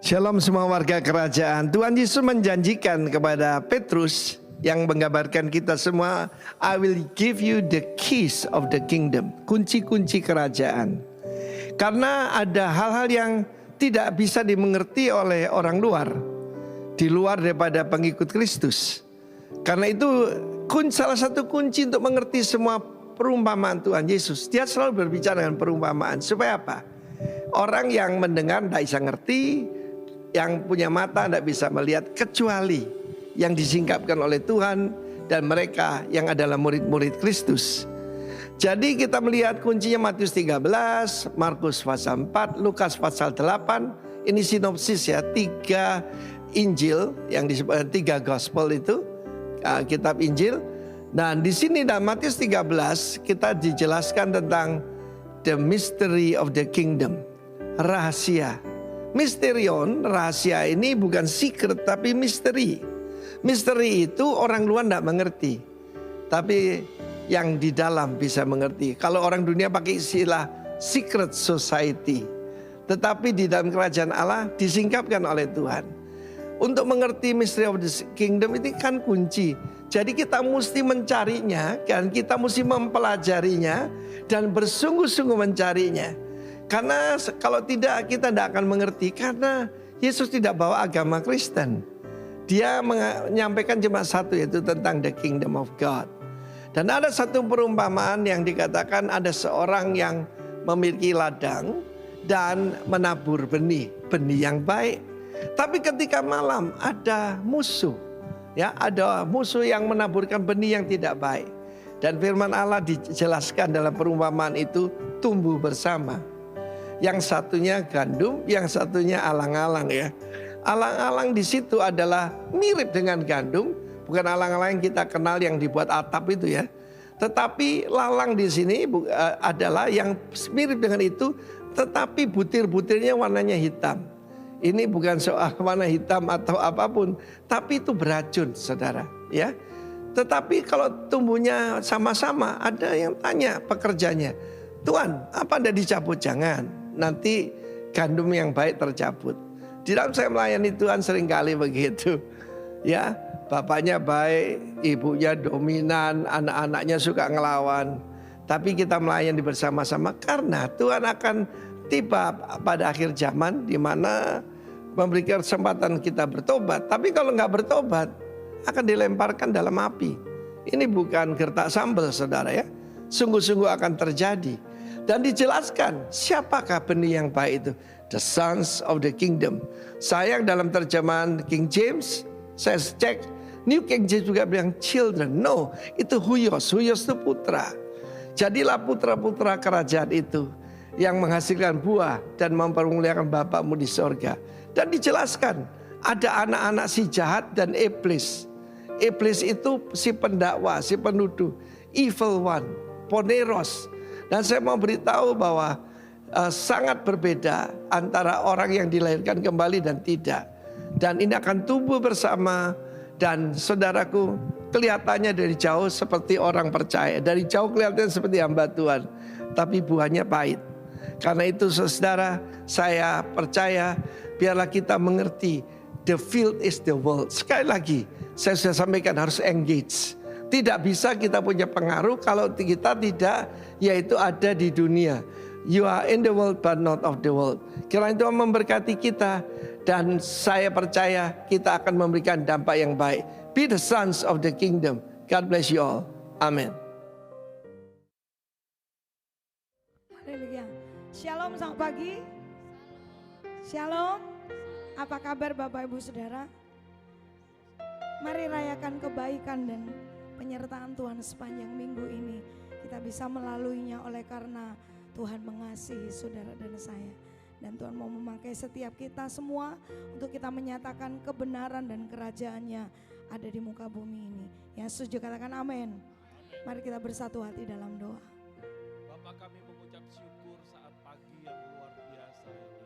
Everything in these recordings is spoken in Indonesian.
Shalom semua warga kerajaan. Tuhan Yesus menjanjikan kepada Petrus yang menggambarkan kita semua, I will give you the keys of the kingdom. Kunci-kunci kerajaan. Karena ada hal-hal yang tidak bisa dimengerti oleh orang luar, di luar daripada pengikut Kristus. Karena itu salah satu kunci untuk mengerti semua perumpamaan Tuhan Yesus. Dia selalu berbicara dengan perumpamaan. Supaya apa? Orang yang mendengar tidak bisa ngerti, yang punya mata tidak bisa melihat, kecuali yang disingkapkan oleh Tuhan dan mereka yang adalah murid-murid Kristus. Jadi kita melihat kuncinya Matius 13, Markus pasal 4, Lukas pasal 8. Ini sinopsis ya, 3 Injil yang disebut 3 Gospel itu, kitab Injil. Dan di sini dalam Matius 13 kita dijelaskan tentang the mystery of the kingdom, rahasia. Mysterion, rahasia ini bukan secret tapi misteri. Misteri itu orang luar tidak mengerti, tapi yang di dalam bisa mengerti. Kalau orang dunia pakai istilah secret society, tetapi di dalam kerajaan Allah disingkapkan oleh Tuhan. Untuk mengerti mystery of the kingdom itu kan kunci. Jadi kita mesti mencarinya, kan kita mesti mempelajarinya dan bersungguh-sungguh mencarinya. Karena kalau tidak kita tidak akan mengerti, karena Yesus tidak bawa agama Kristen. Dia menyampaikan cuma satu, yaitu tentang the kingdom of God. Dan ada satu perumpamaan yang dikatakan ada seorang yang memiliki ladang dan menabur benih yang baik. Tapi ketika malam ada musuh, ya ada musuh yang menaburkan benih yang tidak baik. Dan firman Allah dijelaskan dalam perumpamaan itu tumbuh bersama. Yang satunya gandum, yang satunya alang-alang ya. Alang-alang di situ adalah mirip dengan gandum, bukan alang-alang yang kita kenal yang dibuat atap itu ya. Tetapi lalang di sini adalah yang mirip dengan itu, tetapi butir-butirnya warnanya hitam. Ini bukan soal warna hitam atau apapun, tapi itu beracun, saudara ya. Tetapi kalau tumbuhnya sama-sama, ada yang tanya pekerjanya, Tuhan, apa Anda dicabut? Jangan. Nanti gandum yang baik tercabut. Di dalam saya melayani Tuhan seringkali begitu. Ya, bapaknya baik, ibunya dominan, anak-anaknya suka ngelawan. Tapi kita melayani bersama-sama karena Tuhan akan tiba pada akhir zaman di mana memberikan kesempatan kita bertobat. Tapi kalau nggak bertobat, akan dilemparkan dalam api. Ini bukan gertak sambal, saudara ya. Sungguh-sungguh akan terjadi. Dan dijelaskan siapakah benih yang baik itu. The sons of the kingdom. Sayang dalam terjemahan King James, saya cek, New King James juga bilang children. No, itu huios. Huios itu putra. Jadilah putra-putra kerajaan itu yang menghasilkan buah dan mempermuliakan Bapakmu di sorga. Dan dijelaskan ada anak-anak si jahat dan iblis. Iblis itu si pendakwa, si penuduh, evil one, poneros. Dan saya mau beritahu bahwa sangat berbeda antara orang yang dilahirkan kembali dan tidak. Dan ini akan tumbuh bersama. Dan saudaraku, kelihatannya dari jauh seperti orang percaya. Dari jauh kelihatannya seperti hamba Tuhan. Tapi buahnya pahit. Karena itu saudara, saya percaya biarlah kita mengerti. The field is the world. Sekali lagi, saya sudah sampaikan harus engage. Tidak bisa kita punya pengaruh kalau kita tidak, yaitu ada di dunia. You are in the world but not of the world. Kiranya Tuhan memberkati kita dan saya percaya kita akan memberikan dampak yang baik. Be the sons of the kingdom. God bless you all. Amen. Haleluya. Shalom, selamat pagi. Shalom. Apa kabar Bapak Ibu Saudara? Mari rayakan kebaikan dan penyertaan Tuhan sepanjang minggu ini. Kita bisa melaluinya oleh karena Tuhan mengasihi saudara dan saya. Dan Tuhan mau memakai setiap kita semua untuk kita menyatakan kebenaran dan kerajaannya ada di muka bumi ini. Yang setuju katakan amin. Mari kita bersatu hati dalam doa. Bapak, kami mengucap syukur saat pagi yang luar biasa ini.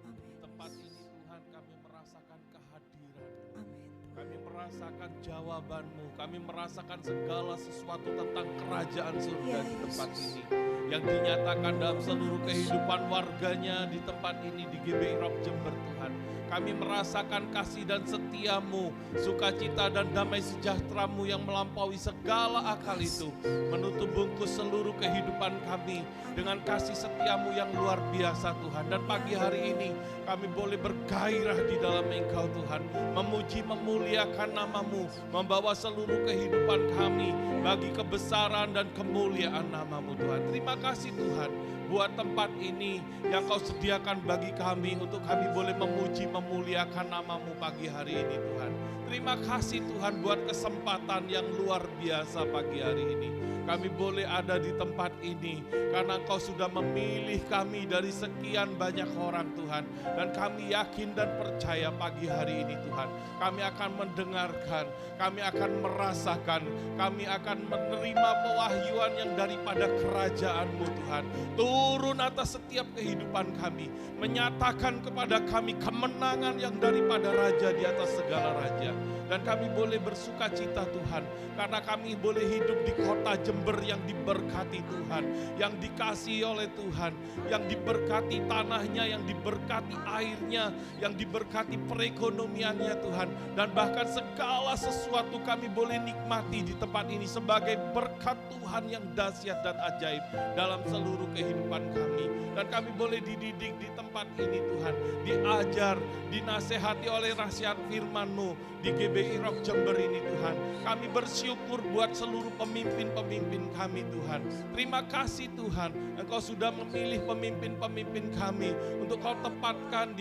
Amin. Tempat ini Tuhan kami merasakan kehadiran. Amin. Kami merasakan merasakan jawaban-Mu. Kami merasakan segala sesuatu tentang kerajaan surga Ya, di tempat Yesus. ini. Yang dinyatakan dalam seluruh kehidupan warganya di tempat ini di GBI Rock Jember Tuhan. Kami merasakan kasih dan setia-Mu, sukacita dan damai sejahtera-Mu yang melampaui segala akal itu. Menutup bungkus seluruh kehidupan kami dengan kasih setia-Mu yang luar biasa Tuhan. Dan pagi hari ini kami boleh bergairah di dalam Engkau Tuhan. Memuji memuliakan nama-Mu, membawa seluruh kehidupan kami bagi kebesaran dan kemuliaan nama-Mu Tuhan. Terima kasih Tuhan buat tempat ini yang Kau sediakan bagi kami untuk kami boleh memuji memuliakan nama-Mu pagi hari ini Tuhan. Terima kasih Tuhan buat kesempatan yang luar biasa pagi hari ini. Kami boleh ada di tempat ini karena Engkau sudah memilih kami dari sekian banyak orang Tuhan. Dan kami yakin dan percaya pagi hari ini Tuhan, kami akan mendengarkan, kami akan merasakan, kami akan menerima pewahyuan yang daripada kerajaan-Mu Tuhan. Turun atas setiap kehidupan kami, menyatakan kepada kami kemenangan yang daripada Raja di atas segala raja. Dan kami boleh bersuka cita Tuhan, karena kami boleh hidup di kota Jember yang diberkati Tuhan, yang dikasihi oleh Tuhan, yang diberkati tanahnya, yang diberkati airnya, yang diberkati perekonomiannya Tuhan. Dan bahkan segala sesuatu kami boleh nikmati di tempat ini sebagai berkat Tuhan yang dahsyat dan ajaib dalam seluruh kehidupan kami. Dan kami boleh dididik di tempat ini Tuhan, diajar, dinasehati oleh nasihat firman-Mu di GBI Rock Jember ini Tuhan. Kami bersyukur buat seluruh pemimpin-pemimpin kami Tuhan. Terima kasih Tuhan, Engkau sudah memilih pemimpin-pemimpin kami untuk Kau tempatkan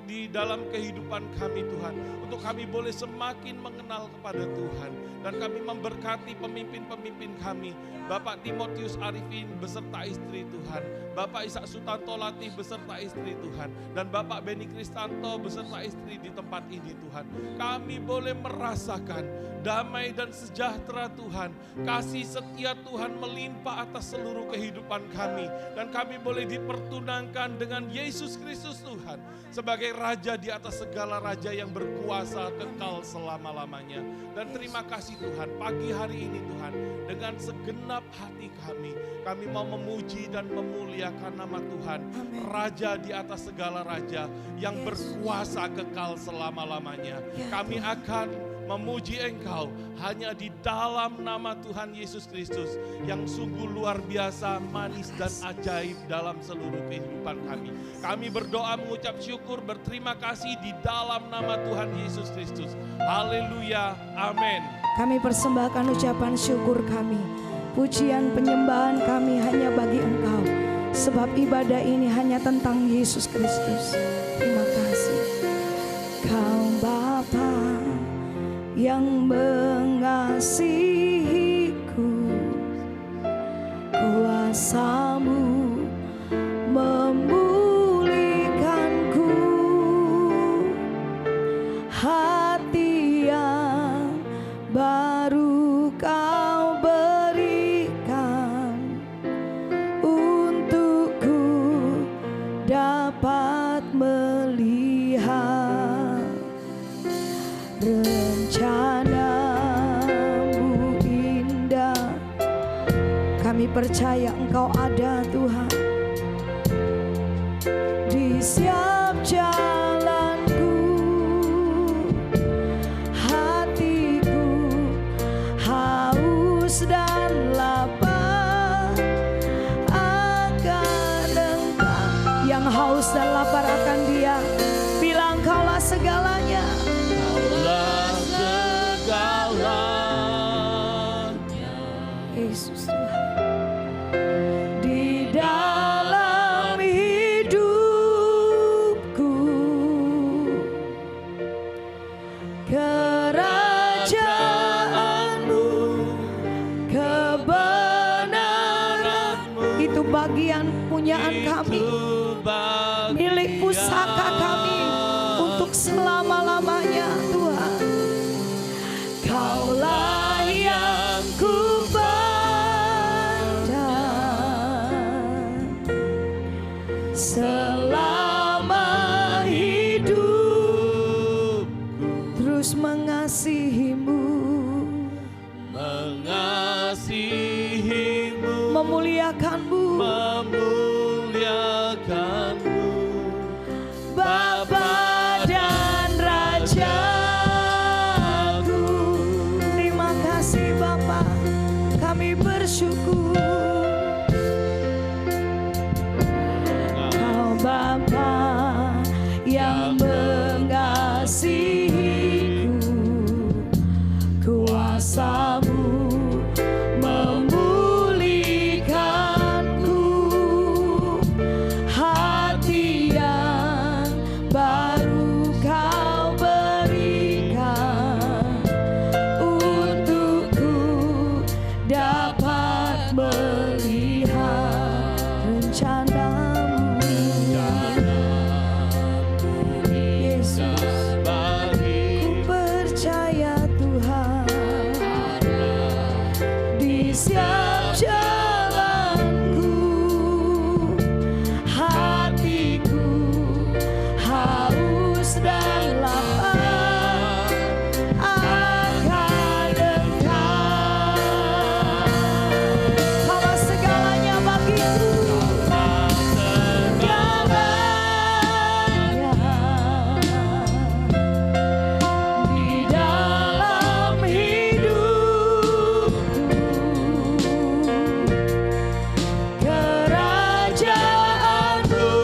di dalam kehidupan kami Tuhan. Untuk kami boleh semakin mengenal kepada Tuhan. Dan kami memberkati pemimpin-pemimpin kami, Bapak Timotius Arifin beserta istri Tuhan, Bapak Ishak Sutanto Latif beserta istri Tuhan, dan Bapak Beni Kristanto beserta istri di tempat ini Tuhan. Kami boleh merasakan damai dan sejahtera Tuhan, kasih setia Tuhan melimpah atas seluruh kehidupan kami. Dan kami boleh dipertunangkan dengan Yesus Kristus Tuhan sebagai Raja di atas segala raja yang berkuasa kekal selama-lamanya. Dan terima kasih Tuhan, pagi hari ini Tuhan, dengan segenap hati kami mau memuji dan memuliakan nama Tuhan, Raja di atas segala raja yang berkuasa kekal selama-lamanya. Kami akan memuji Engkau hanya di dalam nama Tuhan Yesus Kristus yang sungguh luar biasa, manis dan ajaib dalam seluruh kehidupan kami. Kami berdoa mengucap syukur, berterima kasih di dalam nama Tuhan Yesus Kristus. Haleluya, amin. Kami persembahkan ucapan syukur kami, pujian penyembahan kami hanya bagi Engkau, sebab ibadah ini hanya tentang Yesus Kristus. Terima kasih. Kau Bapa yang mengasihiku, kuasa-Mu memulihkanku, hati yang baru Kau berikan untukku dapat melihat rencana-Mu indah. Kami percaya Engkau ada Tuhan di setiap jalanku. Hatiku haus dan lapar akan Engkau. Yang haus dan lapar akan Dia, bilang Kaulah segalanya. Kaulah segalanya, Yesus Tuhan. Di dalam hidupku, kerajaan-Mu, kebenaran-Mu, itu bagian punyaan kami, milik pusaka kami untuk selama-lamanya Tuhan. Kaulah yang ku pandang selama hidup, terus mengasihi-Mu. memuliakan-Mu, memuliakan-Mu, Bapa dan Rajaku. Terima kasih Bapa, kami bersyukur. Kau Bapa yang mengasihiku, kuasa-Mu memulihkanku, hati yang baru Kau berikan, untukku dapat melihat rencana-Mu. Yesus, ku percaya Tuhan, di setiap jalanku, hatiku haus dan lapar akan Engkau. Kaulah segalanya bagiku, segalanya di dalam hidupku. Kerajaan-Mu,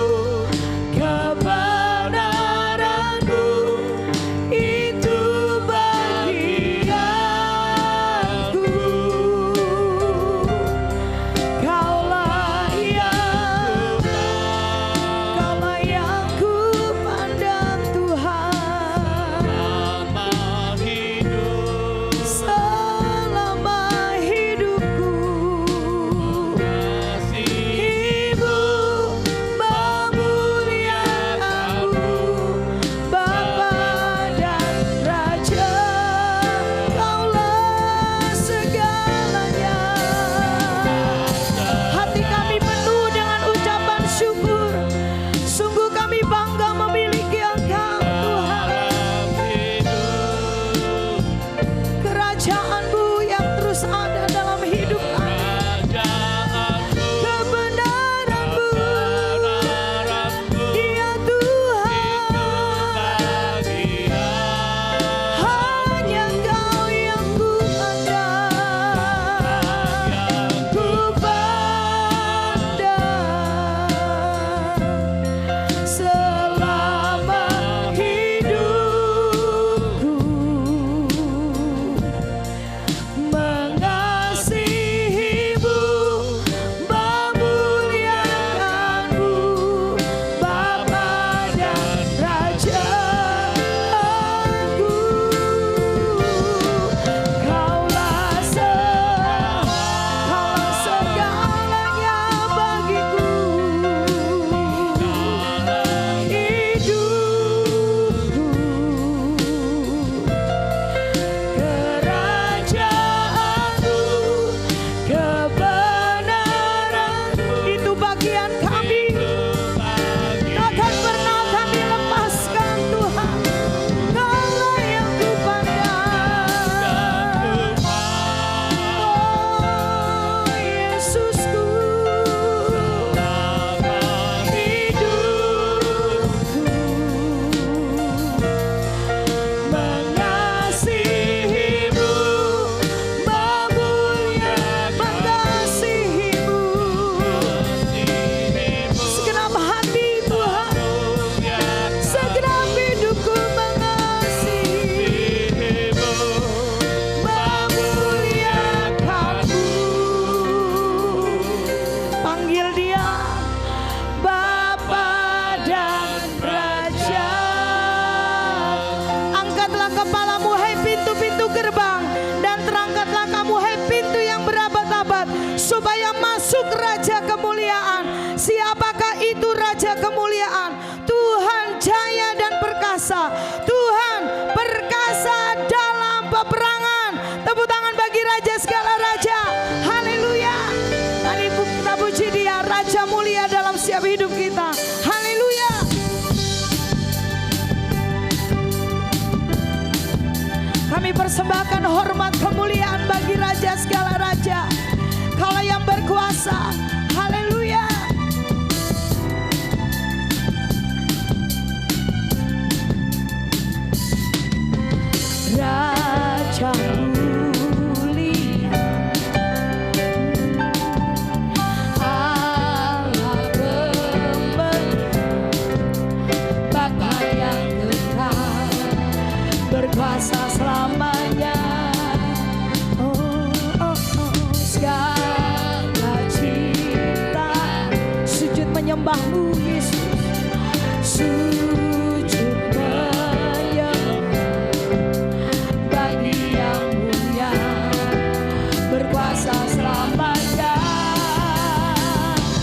kebenaran-Mu, itu bagianku. Kaulah yang ku pandang Tuhan, selama hidupku. Ibu memuliakan-Mu, Bapa dan Raja, Kaulah segalanya. Hati kami penuh dengan ucapan syukur. Sungguh kami bangga memiliki Engkau Tuhan. Kerajaan-Mu yang terus ada dalam hidup kami. Kebenaran-Mu, ya Tuhan. Hanya Engkau yang ku pandang, ku pandang selama hidupku. Mengasihi-Mu, memuliakan-Mu, Bapa dan Rajaku. Kaulah segalanya bagiku. Hidupku, kerajaan-Mu, kebenaran, itu bagian kami. Takkan pernah kami lepaskan Tuhan. Kaulah yang ku pandang. Oh Yesusku, hidupku mengasihi-Mu, mengasihi-Mu, segenap hati Tuhan, segenap hidupku mengasihi-Mu, memuliakan-Mu. Panggil Dia Bapa dan Raja. Angkatlah kepalamu, hai pintu-pintu gerbang, dan terangkatlah kamu, hai pintu yang berabad-abad, supaya masuk Raja kemuliaan. Siapakah itu Raja kemuliaan? Tuhan jaya dan perkasa, Tuhan perkasa dalam peperangan. Tepuk tangan bagi Raja segala raja. Haleluya. Mari kita puji Dia, Raja mulia dalam setiap hidup kita. Haleluya. Kami persembahkan hormat kemuliaan bagi Raja segala raja. Kaulah yang berkuasa berkuasa. Haleluya. Raja mulia, Allah pemenang, Bapa yang kekal, berkuasa selamanya. Oh, oh, oh. Segala cinta sujud menyembah-Mu Yesus, sujud menyembah bagi yang mulia, berkuasa selamanya.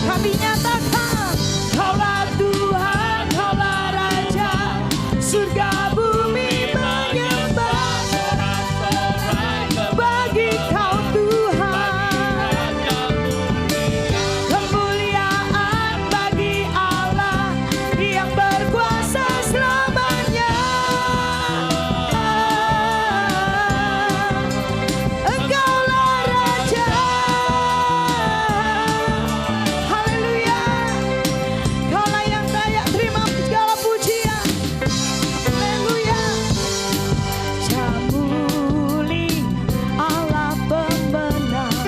Kami nyatakan Kaulah Tuhan, Kaulah Raja, surga bumi menyembah. Bagi Kau Tuhan, kemuliaan bagi Allah yang berkuasa selamanya. Engkaulah Raja. Haleluya. Kaulah yang layak terima segala pujian. Haleluya. Jamuli Allah pemenang,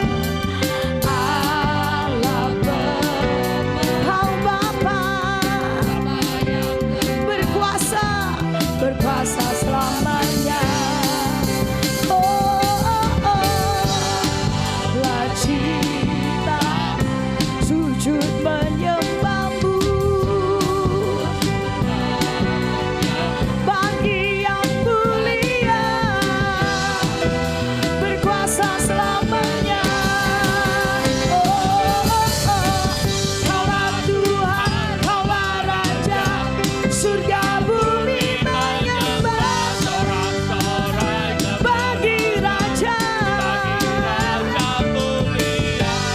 Allah pemenang. Kau Bapa berkuasa, berkuasa selamanya. Oh, oh, oh. La cinta sujud menyembah-Mu bagi yang mulia, berkuasa selamanya. Oh, oh, oh. Kaulah Tuhan, Kaulah Raja, surga bumi menyembah. Bagi Raja,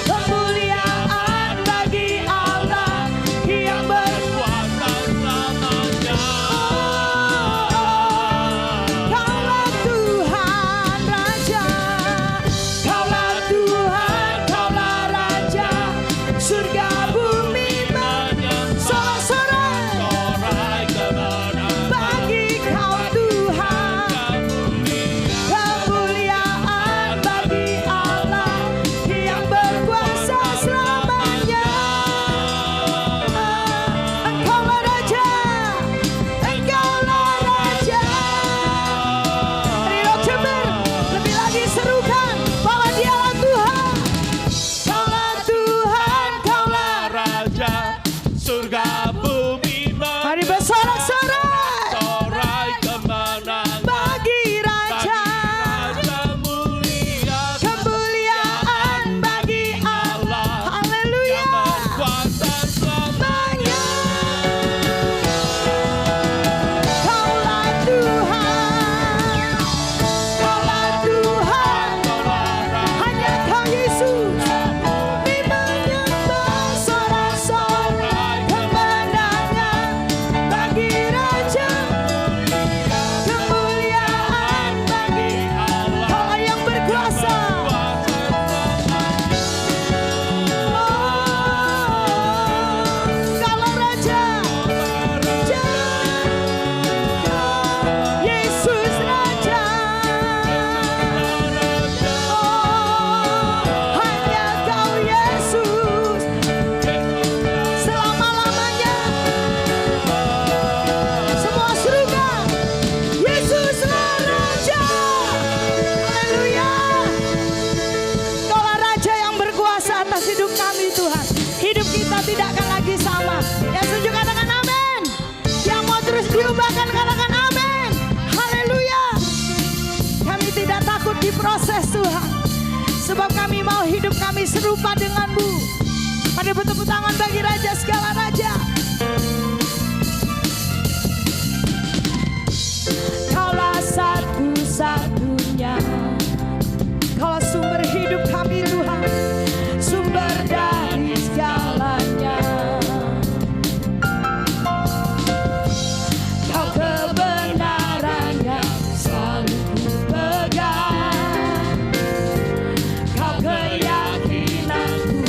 kemuliaan bagi Allah yang berkuasa selamanya. Kaulah Tuhan Raja, Kaulah Tuhan, Kaulah Raja, surga bumi sorak-sorai bagi Kau Tuhan, kemuliaan bagi Allah yang berkuasa selamanya. Engkaulah Raja, Engkaulah Raja. Dari Rock Jember lebih lagi serukan bahwa Dialah Tuhan. Kaulah Tuhan, Kaulah Raja, surga bumi Mari bersorak-sorai sorai kemenangan bagi Raja, mulia kemuliaan bagi Allah. Haleluya. kuasa Selamanya. Kaulah Tuhan, Kaulah Tuhan, hanya Kau Yesus. Kami menyembah sorak-sorai kemenangan bagi Raja, kemuliaan bagi Allah yang berkuasa. Kaulah Raja, Yesus Raja. Hanya Kau Yesus selama-lamanya. Semua serukan Yesuslah Raja. Haleluya. Kaulah Raja yang berkuasa atas hidup kami Tuhan. Hidup kita tidak akan lagi sama. Yang setuju katakan amin. Yang mau terus diubahkan katakan amin. Haleluya. Kami tidak takut diproses Tuhan, sebab kami mau hidup kami serupa dengan-Mu. Mari bertepuk tangan bagi Raja segala Raja. Kaulah satu-satunya, Kaulah sumber hidup kami Tuhan, sumber dari segalanya. Kau kebenarannya selalu ku pegang, Kau keyakinanku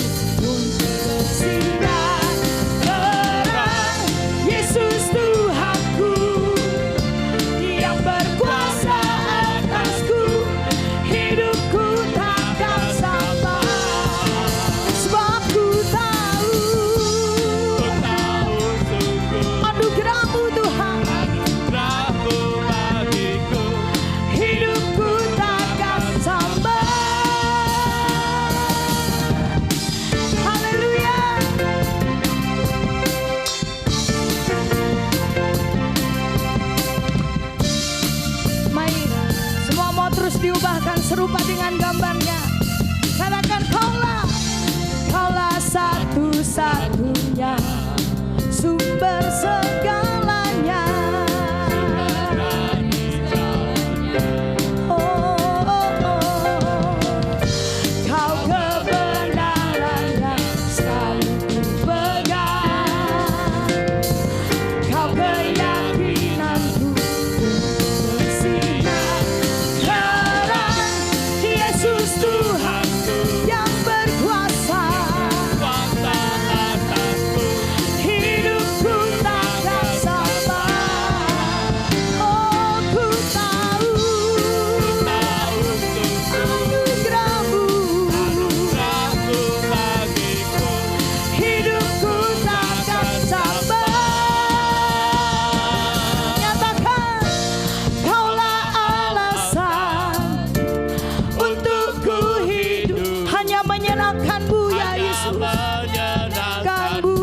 menyenangkanmu ya hanya Yesus. menyenangkanmu.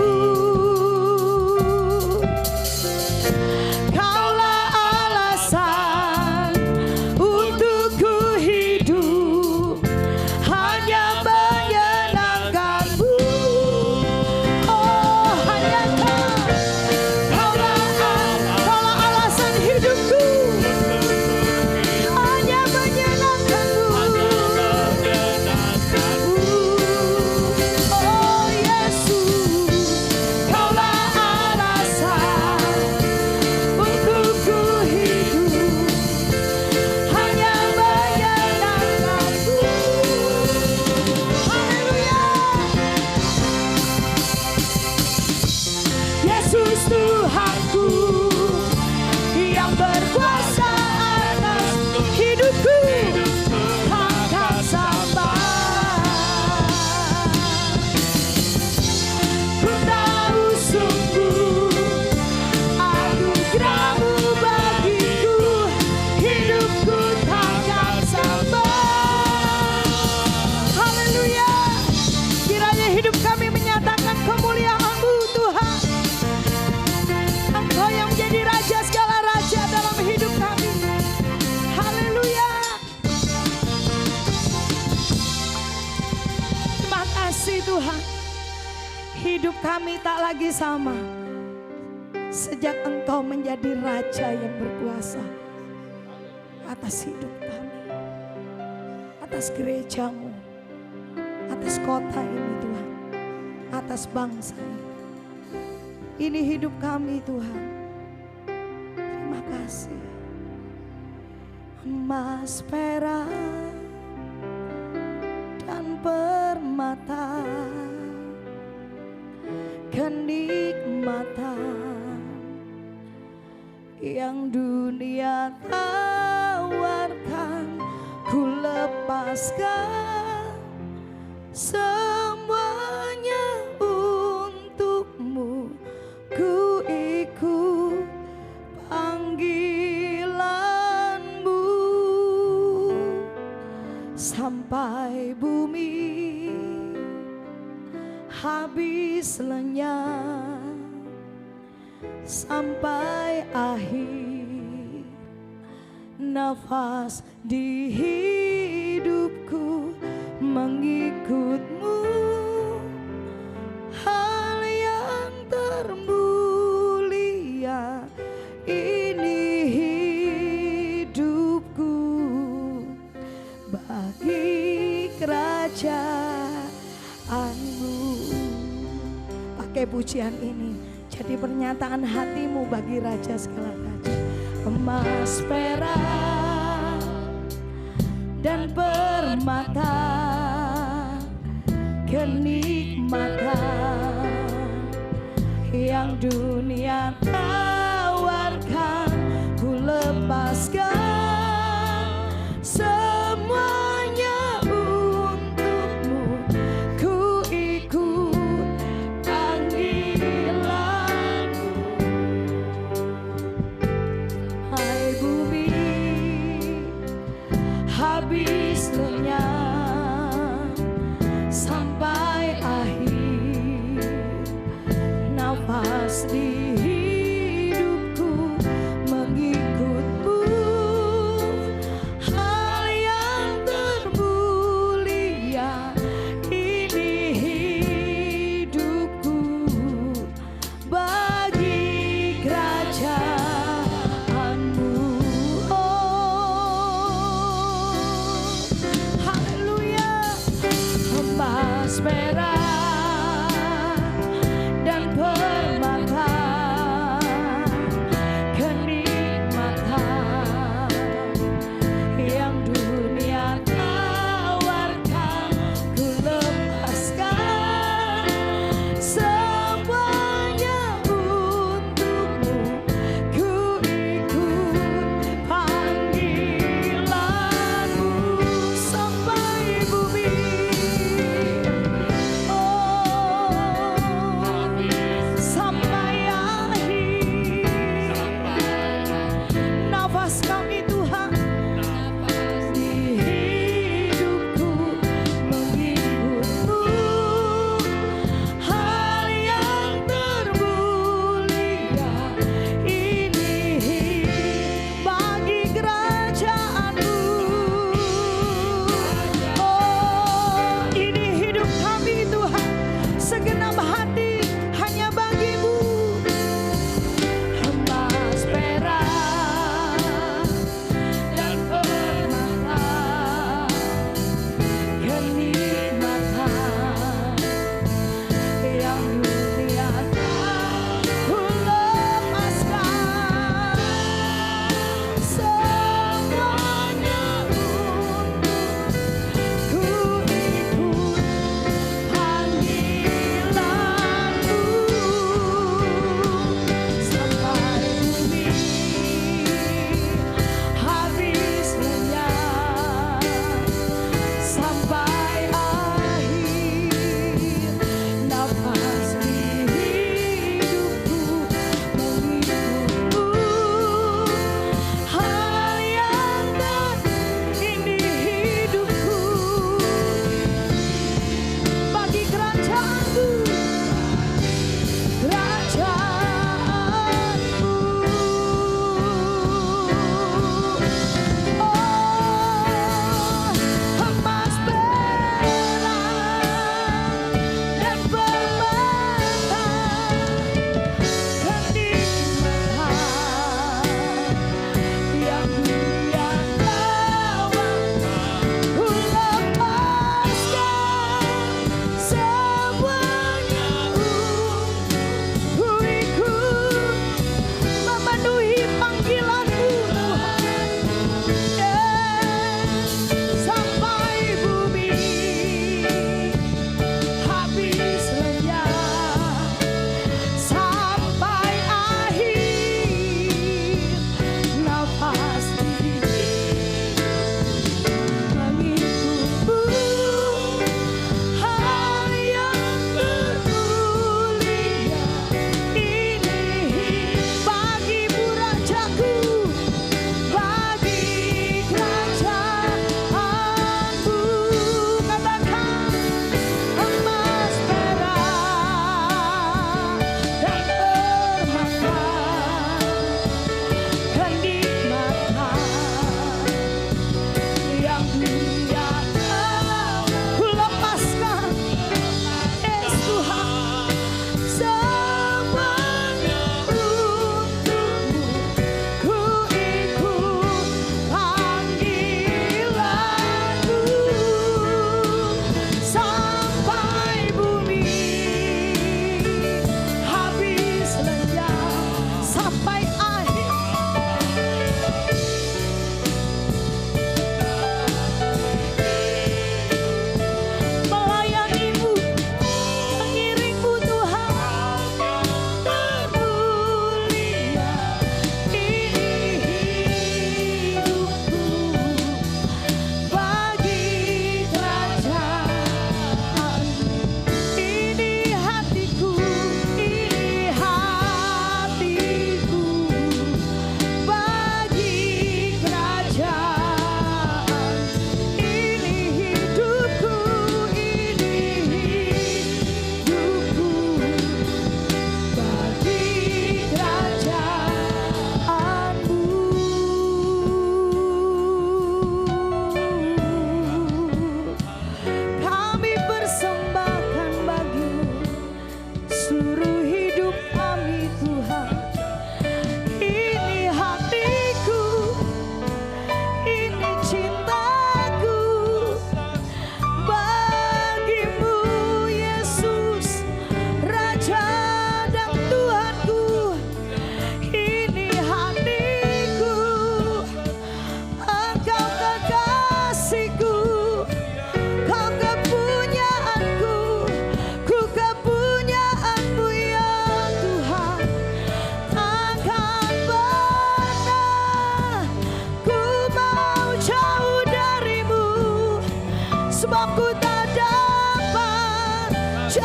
Kaulah alasan untuk ku hidup, hanya menyenangkanmu. Oh, hanya kaulah alasan hidupku, hanya menyenangkanmu. Oh Yesus, kaulah alasan untuk ku hidup, hanya menyenangkanmu. Haleluya. Yesus Tuhanku yang berkuasa atas hidupku, takkan sabar. Ku tahu sungguh anugerah-Mu bagiku, hidupku takkan sabar. Haleluya. Kiranya hidup kami menyatakan kemuliaan-Mu Tuhan. Engkau yang menjadi raja segala raja dalam hidup kami. Haleluya. Terima kasih Tuhan. Hidup kami tak lagi sama sejak Engkau menjadi raja yang berkuasa atas hidup kami, atas gereja-Mu, atas kota ini Tuhan, atas bangsa ini. Ini hidup kami Tuhan. Terima kasih. Emas, perak, dan permata, kenikmatan yang dunia tawarkan, ku lepaskan semuanya untukmu. Ku ikut panggilanmu sampai bumi habis lenyap, sampai akhir nafas di hidupku mengikutmu. Hal yang termulia ini hidupku bagi kerajaanmu. Pakai pujian ini jadi pernyataan hatimu bagi raja segala raja. Emas, perak, dan permata, kenikmatan yang dunia tawarkan, ku lepaskan semuanya untukmu. Ku ikut panggilanmu. Hai bumi habis lenyap, sampai akhir nafas di hidupku mengikutmu. Hal yang termulia ini hidupku bagi kerajaanmu. Oh, haleluya. Emas, perak, dan permata, kenikmatan yang dunia tawarkan, ku lepaskan semuanya untukmu. Ku ikut panggilanmu sampai bumi. Oh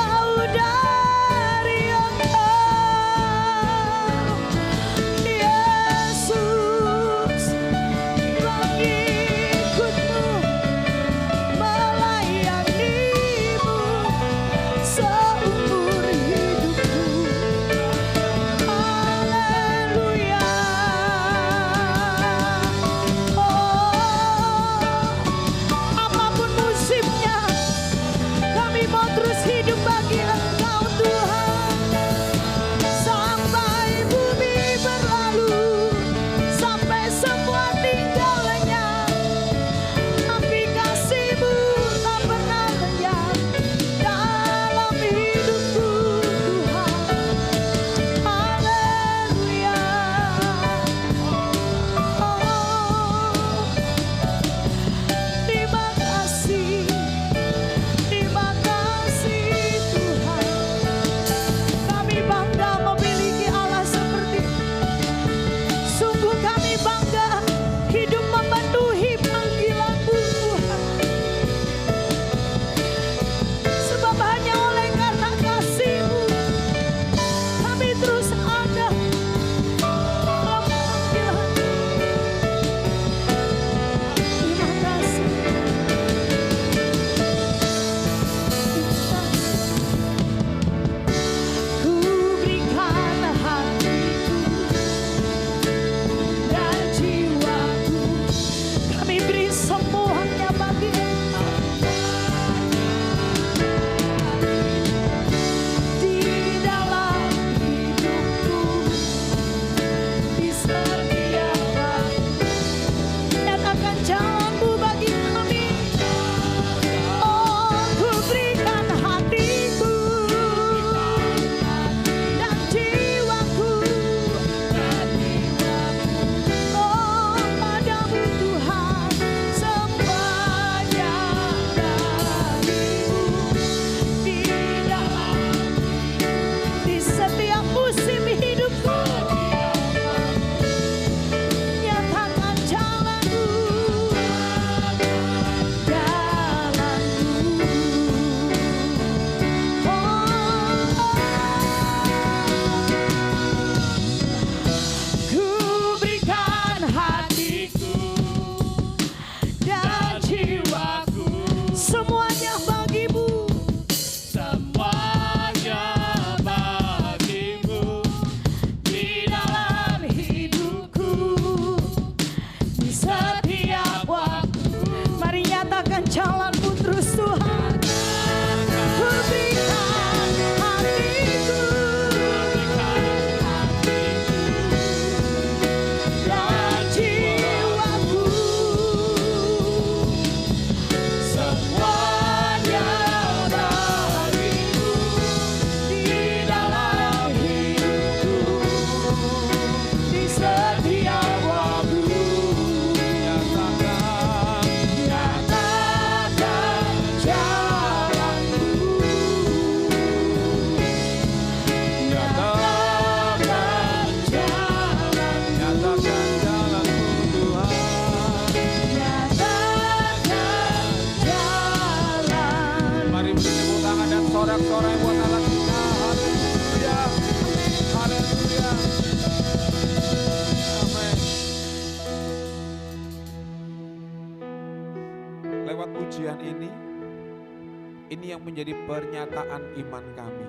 jauh dari Engkau, Yesus. Mengikutmu, melayanimu seumur hidupku. Haleluya. Apapun musimnya, kami mau terus hidup bagi Engkau Tuhan. Sampai bumi berlalu, sampai semua tinggal lenyap, api kasih-Mu tak pernah lenyap dalam hidupku Tuhan. Haleluya. Terima kasih, terima kasih Tuhan. Kami bangga memiliki Allah seperti itu. Sungguh kami bangga hidup memenuhi panggilan-Mu Tuhan. Sebab hanya oleh karena kasih-Mu kami terus ada dalam panggilan. Terima kasih. Ku berikan hatiku dan jiwaku, kami beri semuanya bagi Engkau. Di dalam hidupku, di setiap waktu, nyatakan jalan-Mu bagi kami. Oh, ku berikan hatiku dan jiwaku, oh padamu Tuhan, semuanya bagimu. Di dalam, di setiap musim hidupku, nyatakan jalan-Mu, jalan-Mu. Ku berikan hatiku dan jiwaku, semuanya bagi-Mu. Semuanya bagimu. Di dalam hidupku, di setiap waktu, mari nyatakan jalan-Mu terus Tuhan. Ku berikan hatiku dan jiwaku, semuanya bagimu. Di dalam hidupku, di setiap waktu, nyatakan jalan-Mu, nyatakan jalan-Mu Tuhan, nyatakan jalan. Mari beri tepuk tangan dan sorak-sorai buat Allah kita. Haleluya. Haleluya. Amin. Lewat pujian ini yang menjadi pernyataan iman kami.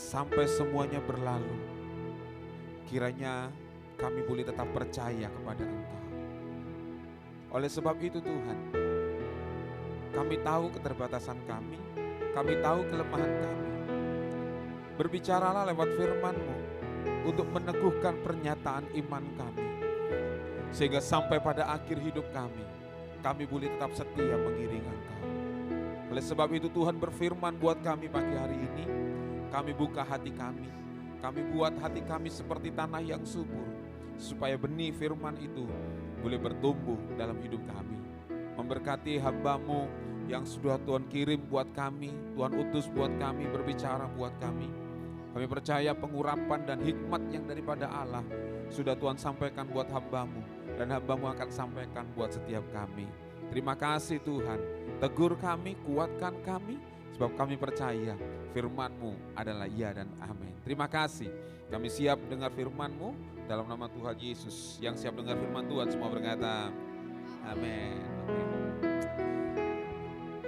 Sampai semuanya berlalu, kiranya kami boleh tetap percaya kepada Engkau. Oleh sebab itu Tuhan, kami tahu keterbatasan kami tahu kelemahan kami. Berbicaralah lewat firman-Mu untuk meneguhkan pernyataan iman kami. Sehingga sampai pada akhir hidup kami boleh tetap setia mengiringi Engkau. Oleh sebab itu Tuhan berfirman buat kami pagi hari ini, kami buka hati kami buat hati kami seperti tanah yang subur, supaya benih firman itu boleh bertumbuh dalam hidup kami. Memberkati hamba-Mu yang sudah Tuhan kirim buat kami, Tuhan utus buat kami, berbicara buat kami. Kami percaya pengurapan dan hikmat yang daripada Allah sudah Tuhan sampaikan buat hamba-Mu, dan hamba-Mu akan sampaikan buat setiap kami. Terima kasih Tuhan, Tegur kami, kuatkan kami, sebab kami percaya firman-Mu adalah ya dan amin. Terima kasih, kami siap dengar firman-Mu dalam nama Tuhan Yesus. Yang siap dengar firman Tuhan semua berkata, amin.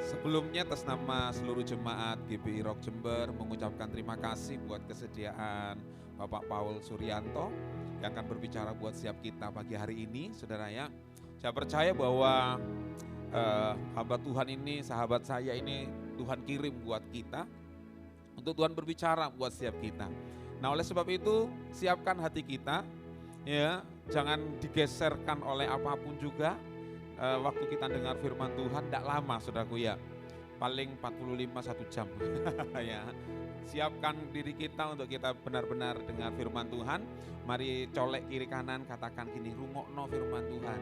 Sebelumnya atas nama seluruh jemaat GBI Rock Jember mengucapkan terima kasih buat kesediaan Bapak Paul Suryanto yang akan berbicara buat setiap kita pagi hari ini, saudara ya. Saya percaya bahwa hamba Tuhan ini, sahabat saya ini Tuhan kirim buat kita untuk Tuhan berbicara buat setiap kita. Nah, oleh sebab itu siapkan hati kita, ya, jangan digeserkan oleh apapun juga. Waktu kita dengar firman Tuhan tidak lama, saudaraku ya, paling 1 jam ya. Siapkan diri kita untuk kita benar-benar dengar firman Tuhan. Mari colek kiri kanan, katakan gini, rungokno firman Tuhan.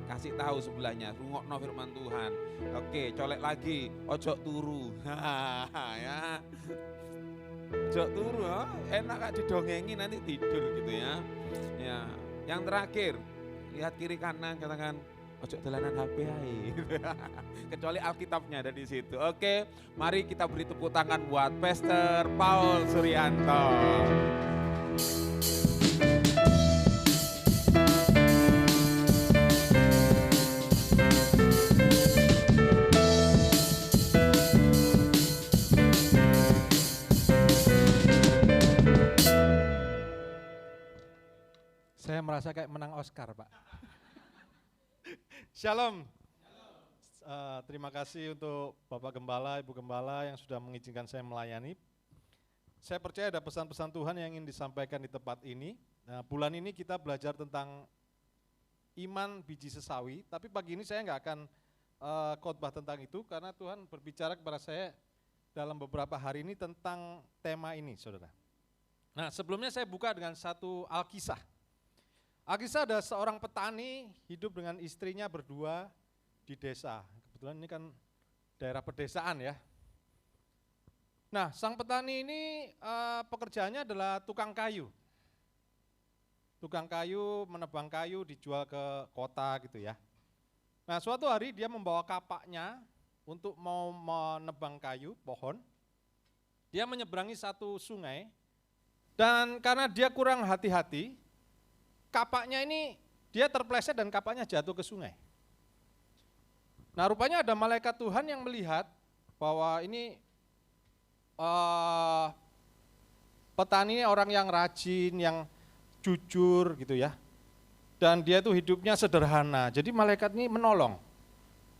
Kasih tahu sebelahnya, rungokno firman Tuhan. Oke, colek lagi, ojo turu. Ya. Ojo turu, enak gak didongengi nanti tidur gitu ya. Ya, yang terakhir, lihat kiri kanan, katakan ojo dolanan HP ae. Kecuali Alkitabnya ada di situ. Oke, mari kita beri tepuk tangan buat Pastor Paul Suryanto. Saya merasa kayak menang Oscar, Pak. Shalom. Terima kasih untuk Bapak Gembala, Ibu Gembala yang sudah mengizinkan saya melayani. Saya percaya ada pesan-pesan Tuhan yang ingin disampaikan di tempat ini. Nah, bulan ini kita belajar tentang iman biji sesawi, tapi pagi ini saya nggak akan khotbah tentang itu karena Tuhan berbicara kepada saya dalam beberapa hari ini tentang tema ini, saudara. Nah, sebelumnya saya buka dengan satu Alkisah. Alkisah ada seorang petani hidup dengan istrinya berdua di desa. Kebetulan ini kan daerah pedesaan ya. Nah, sang petani ini pekerjaannya adalah tukang kayu. Tukang kayu, menebang kayu, dijual ke kota gitu ya. Nah, suatu hari dia membawa kapaknya untuk mau menebang kayu, pohon. Dia menyeberangi satu sungai, dan karena dia kurang hati-hati, kapaknya ini dia terpleset dan kapaknya jatuh ke sungai. Nah, rupanya ada malaikat Tuhan yang melihat bahwa ini petani ini orang yang rajin, yang jujur gitu ya. Dan dia tuh hidupnya sederhana. Jadi malaikat ini menolong.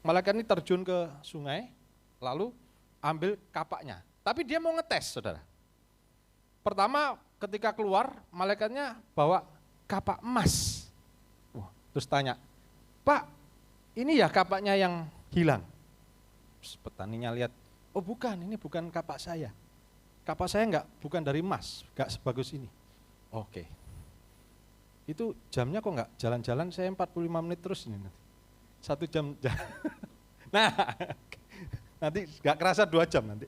Malaikat ini terjun ke sungai, lalu ambil kapaknya. Tapi dia mau ngetes, saudara. Pertama ketika keluar, malaikatnya bawa kapak emas. Wah, terus tanya, Pak, ini ya kapaknya yang hilang? Terus petaninya lihat, oh bukan, ini bukan kapak saya. Kapak saya bukan dari emas, enggak sebagus ini. Oke. Itu jamnya kok enggak jalan-jalan, saya 45 menit terus ini nanti. 1 jam. Nah, nanti enggak kerasa 2 jam nanti.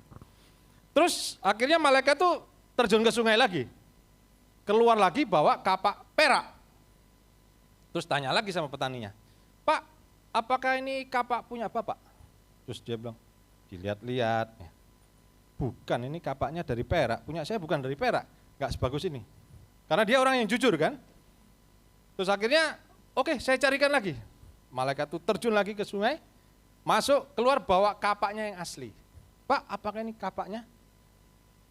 Terus akhirnya malaikat tuh terjun ke sungai lagi. Keluar lagi bawa kapak perak. Terus tanya lagi sama petaninya, Pak, apakah ini kapak punya Bapak? Terus dia bilang, dilihat-lihat, bukan, ini kapaknya dari perak, punya saya bukan dari perak, gak sebagus ini. Karena dia orang yang jujur kan. Terus akhirnya, oke, saya carikan lagi. Malaikat itu terjun lagi ke sungai, masuk, keluar bawa kapaknya yang asli. Pak, apakah ini kapaknya?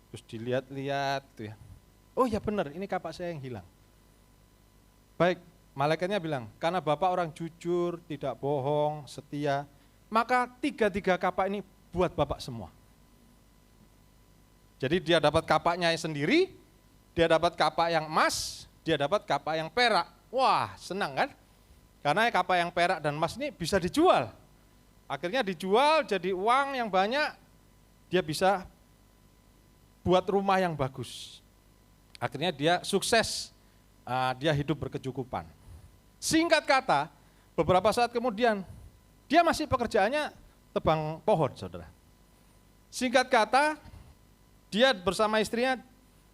Terus dilihat-lihat tuh ya. Oh ya benar, ini kapak saya yang hilang. Baik, malaikatnya bilang, karena Bapak orang jujur, tidak bohong, setia, maka 3 kapak ini buat Bapak semua. Jadi dia dapat kapaknya sendiri, dia dapat kapak yang emas, dia dapat kapak yang perak. Wah, senang kan? Karena kapak yang perak dan emas ini bisa dijual. Akhirnya dijual jadi uang yang banyak, dia bisa buat rumah yang bagus. Akhirnya dia sukses, dia hidup berkecukupan. Singkat kata, beberapa saat kemudian, dia masih pekerjaannya tebang pohon, saudara. Singkat kata, dia bersama istrinya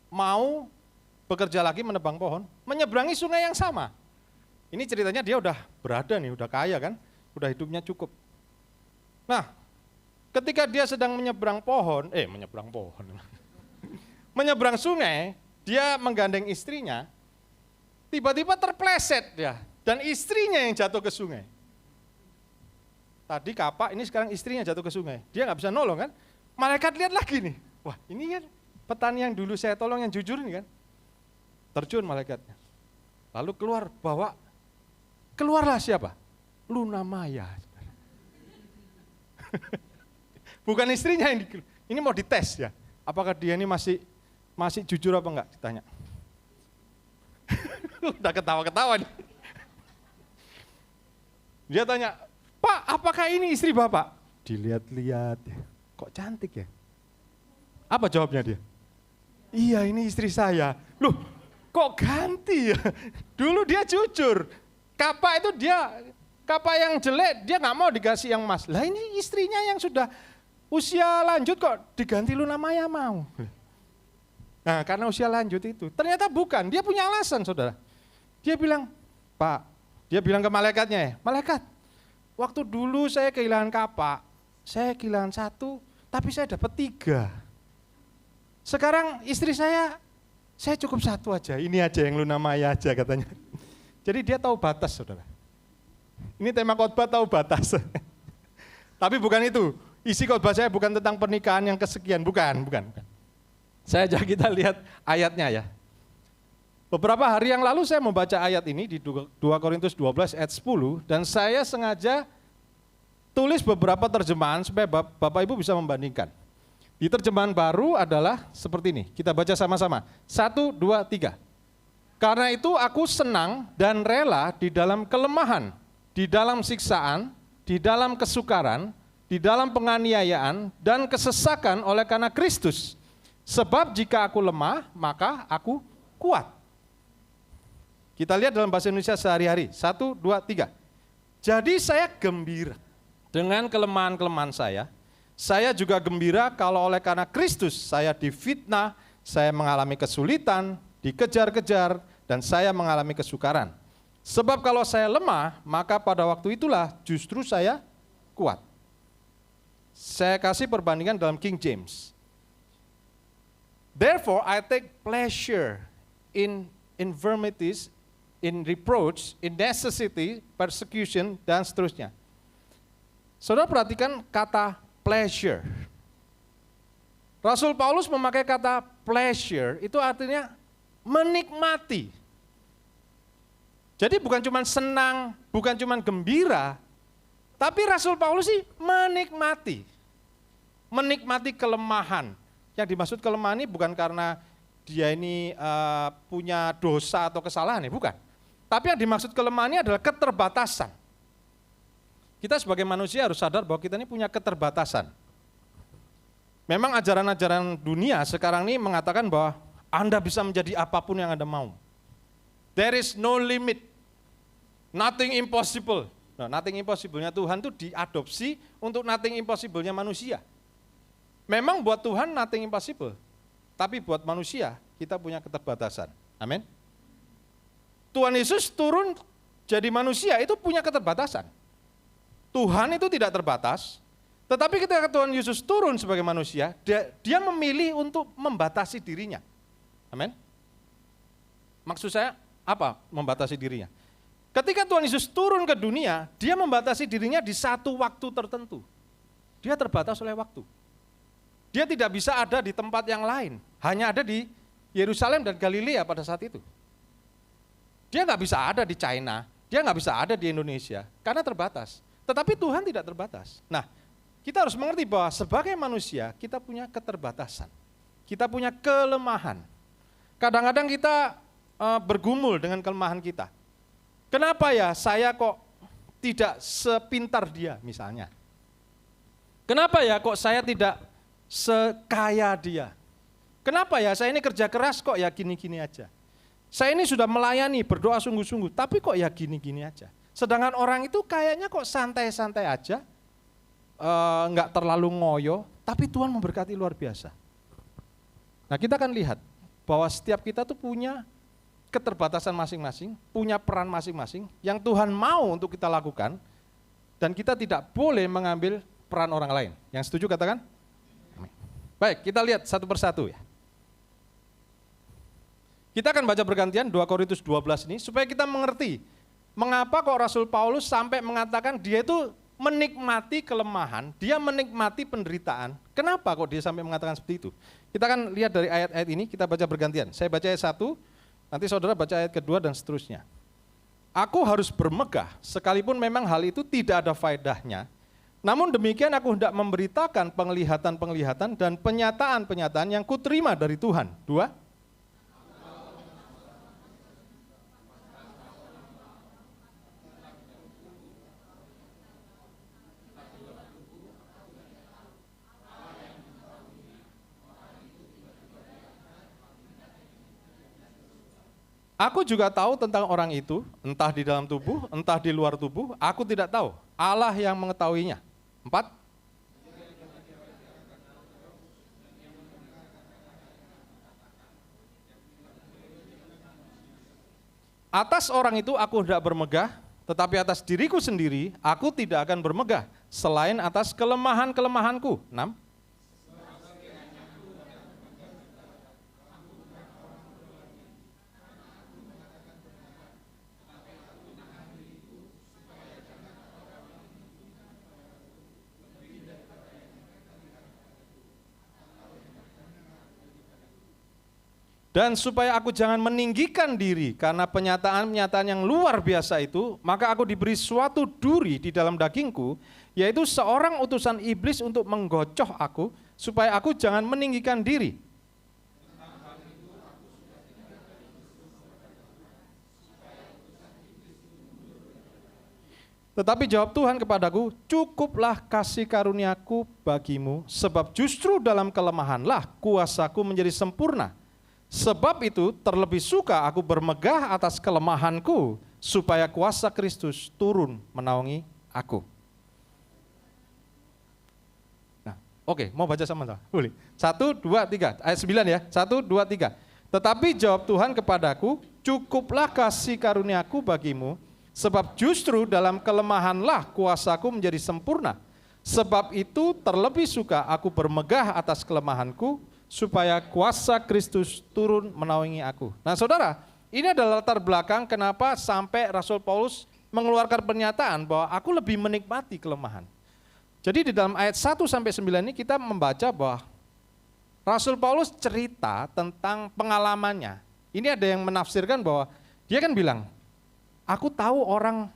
mau bekerja lagi menebang pohon, menyeberangi sungai yang sama. Ini ceritanya dia udah berada nih, udah kaya kan, udah hidupnya cukup. Nah, ketika dia sedang menyeberang menyeberang sungai, dia menggandeng istrinya, tiba-tiba terpleset dia, dan istrinya yang jatuh ke sungai. Tadi kapak, ini sekarang istrinya jatuh ke sungai. Dia nggak bisa nolong kan? Malaikat lihat lagi nih. Wah, ini kan petani yang dulu saya tolong yang jujur ini kan. Terjun malaikatnya. Lalu keluarlah siapa? Luna Maya. Bukan istrinya ini mau dites ya. Apakah dia ini masih jujur apa enggak? Ditanya. Udah ketawa-ketawa nih. Dia tanya, Pak, apakah ini istri Bapak? Dilihat-lihat, kok cantik ya? Apa jawabnya dia? Iya, ini istri saya. Loh, kok ganti ya? Dulu dia jujur. Kapak yang jelek, dia nggak mau dikasih yang emas. Lah ini istrinya yang sudah usia lanjut kok diganti Luna Maya mau. Nah, karena usia lanjut itu. Ternyata bukan, dia punya alasan, saudara. Dia bilang, Pak, dia bilang ke malaikatnya, malaikat, waktu dulu saya kehilangan kapak, saya kehilangan 1, tapi saya dapat 3. Sekarang istri saya cukup 1 aja, ini aja yang Luna Maya aja katanya. Jadi dia tahu batas, saudara. Ini tema khotbah tahu batas. Tapi bukan itu, isi khotbah saya bukan tentang pernikahan yang kesekian, bukan. Saya ajak kita lihat ayatnya ya. Beberapa hari yang lalu saya membaca ayat ini di 2 Korintus 12 ayat 10 dan saya sengaja tulis beberapa terjemahan supaya Bapak Ibu bisa membandingkan. Di terjemahan baru adalah seperti ini, kita baca sama-sama. 1, 2, 3. Karena itu aku senang dan rela di dalam kelemahan, di dalam siksaan, di dalam kesukaran, di dalam penganiayaan dan kesesakan oleh karena Kristus. Sebab jika aku lemah, maka aku kuat. Kita lihat dalam bahasa Indonesia sehari-hari. 1, 2, 3. Jadi saya gembira dengan kelemahan-kelemahan saya. Saya juga gembira kalau oleh karena Kristus saya difitnah, saya mengalami kesulitan, dikejar-kejar, dan saya mengalami kesukaran. Sebab kalau saya lemah, maka pada waktu itulah justru saya kuat. Saya kasih perbandingan dalam King James. Therefore I take pleasure in infirmities, in reproach, in necessity, persecution, dan seterusnya. Saudara perhatikan kata pleasure. Rasul Paulus memakai kata pleasure, itu artinya menikmati. Jadi bukan cuma senang, bukan cuma gembira, tapi Rasul Paulus sih menikmati. Menikmati kelemahan. Yang dimaksud kelemahan ini bukan karena dia ini punya dosa atau kesalahan, bukan. Tapi yang dimaksud kelemahan ini adalah keterbatasan. Kita sebagai manusia harus sadar bahwa kita ini punya keterbatasan. Memang ajaran-ajaran dunia sekarang ini mengatakan bahwa Anda bisa menjadi apapun yang Anda mau. There is no limit, nothing impossible. Nah, nothing impossible-nya Tuhan itu diadopsi untuk nothing impossible-nya manusia. Memang buat Tuhan nothing impossible, tapi buat manusia kita punya keterbatasan. Amin. Tuhan Yesus turun jadi manusia itu punya keterbatasan. Tuhan itu tidak terbatas, tetapi ketika Tuhan Yesus turun sebagai manusia, dia memilih untuk membatasi dirinya. Amin. Maksud saya apa membatasi dirinya? Ketika Tuhan Yesus turun ke dunia, dia membatasi dirinya di satu waktu tertentu. Dia terbatas oleh waktu. Dia tidak bisa ada di tempat yang lain, hanya ada di Yerusalem dan Galilea pada saat itu. Dia nggak bisa ada di China, dia nggak bisa ada di Indonesia, karena terbatas. Tetapi Tuhan tidak terbatas. Nah, kita harus mengerti bahwa sebagai manusia, kita punya keterbatasan. Kita punya kelemahan. Kadang-kadang kita bergumul dengan kelemahan kita. Kenapa ya saya kok tidak sepintar dia misalnya? Kenapa ya kok saya tidak sekaya dia? Kenapa ya saya ini kerja keras kok ya gini-gini aja? Saya ini sudah melayani, berdoa sungguh-sungguh, tapi kok ya gini-gini aja? Sedangkan orang itu kayaknya kok santai-santai aja, nggak terlalu ngoyo, tapi Tuhan memberkati luar biasa. Nah kita akan lihat bahwa setiap kita tuh punya keterbatasan masing-masing, punya peran masing-masing, yang Tuhan mau untuk kita lakukan, dan kita tidak boleh mengambil peran orang lain. Yang setuju katakan? Amin. Baik, kita lihat satu persatu ya. Kita akan baca bergantian 2 Korintus 12 ini supaya kita mengerti mengapa kok Rasul Paulus sampai mengatakan dia itu menikmati kelemahan, dia menikmati penderitaan. Kenapa kok dia sampai mengatakan seperti itu? Kita akan lihat dari ayat-ayat ini, kita baca bergantian. Saya baca ayat 1, nanti saudara baca ayat kedua dan seterusnya. Aku harus bermegah, sekalipun memang hal itu tidak ada faedahnya. Namun demikian aku hendak memberitakan penglihatan-penglihatan dan penyataan-penyataan yang kuterima dari Tuhan. 2. Aku juga tahu tentang orang itu, entah di dalam tubuh, entah di luar tubuh, aku tidak tahu. Allah yang mengetahuinya. 4. Atas orang itu aku hendak bermegah, tetapi atas diriku sendiri aku tidak akan bermegah, selain atas kelemahan-kelemahanku. 6. Dan supaya aku jangan meninggikan diri karena penyataan-penyataan yang luar biasa itu, maka aku diberi suatu duri di dalam dagingku, yaitu seorang utusan iblis untuk menggocoh aku, supaya aku jangan meninggikan diri. Tetapi jawab Tuhan kepadaku, cukuplah kasih karuniaku bagimu, sebab justru dalam kelemahanlah kuasaku menjadi sempurna. Sebab itu terlebih suka aku bermegah atas kelemahanku, supaya kuasa Kristus turun menaungi aku. Nah, oke, mau baca sama-sama? Boleh. 1, 2, 3, ayat 9 ya. 1, 2, 3. Tetapi jawab Tuhan kepadaku, cukuplah kasih karuniaku bagimu, sebab justru dalam kelemahanlah kuasaku menjadi sempurna. Sebab itu terlebih suka aku bermegah atas kelemahanku, supaya kuasa Kristus turun menaungi aku. Nah saudara, ini adalah latar belakang kenapa sampai Rasul Paulus mengeluarkan pernyataan bahwa aku lebih menikmati kelemahan. Jadi di dalam ayat 1-9 ini kita membaca bahwa Rasul Paulus cerita tentang pengalamannya. Ini ada yang menafsirkan bahwa dia kan bilang, aku tahu orang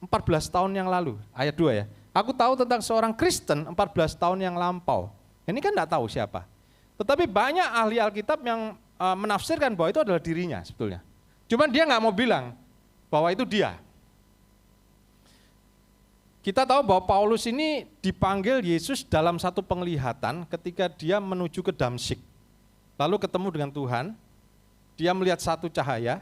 14 tahun yang lalu, ayat 2 ya. Aku tahu tentang seorang Kristen 14 tahun yang lampau. Ini kan enggak tahu siapa. Tetapi banyak ahli Alkitab yang menafsirkan bahwa itu adalah dirinya sebetulnya. Cuman dia nggak mau bilang bahwa itu dia. Kita tahu bahwa Paulus ini dipanggil Yesus dalam satu penglihatan ketika dia menuju ke Damsyik. Lalu ketemu dengan Tuhan, dia melihat satu cahaya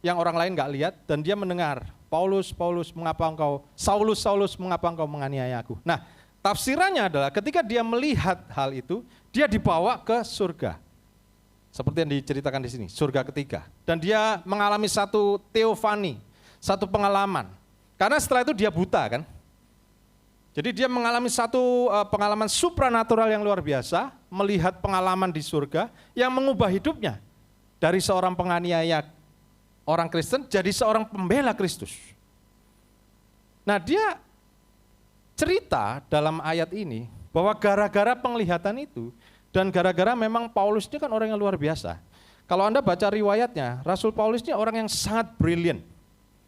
yang orang lain nggak lihat dan dia mendengar, Paulus, Paulus, mengapa engkau, Saulus, Saulus, mengapa engkau menganiaya aku. Nah, tafsirannya adalah ketika dia melihat hal itu, dia dibawa ke surga. Seperti yang diceritakan di sini, surga ketiga. Dan dia mengalami satu teofani, satu pengalaman. Karena setelah itu dia buta kan. Jadi dia mengalami satu pengalaman supranatural yang luar biasa, melihat pengalaman di surga yang mengubah hidupnya. Dari seorang penganiaya orang Kristen jadi seorang pembela Kristus. Nah dia cerita dalam ayat ini bahwa gara-gara penglihatan itu dan gara-gara memang Paulus ini kan orang yang luar biasa. Kalau Anda baca riwayatnya, Rasul Paulus ini orang yang sangat brilian,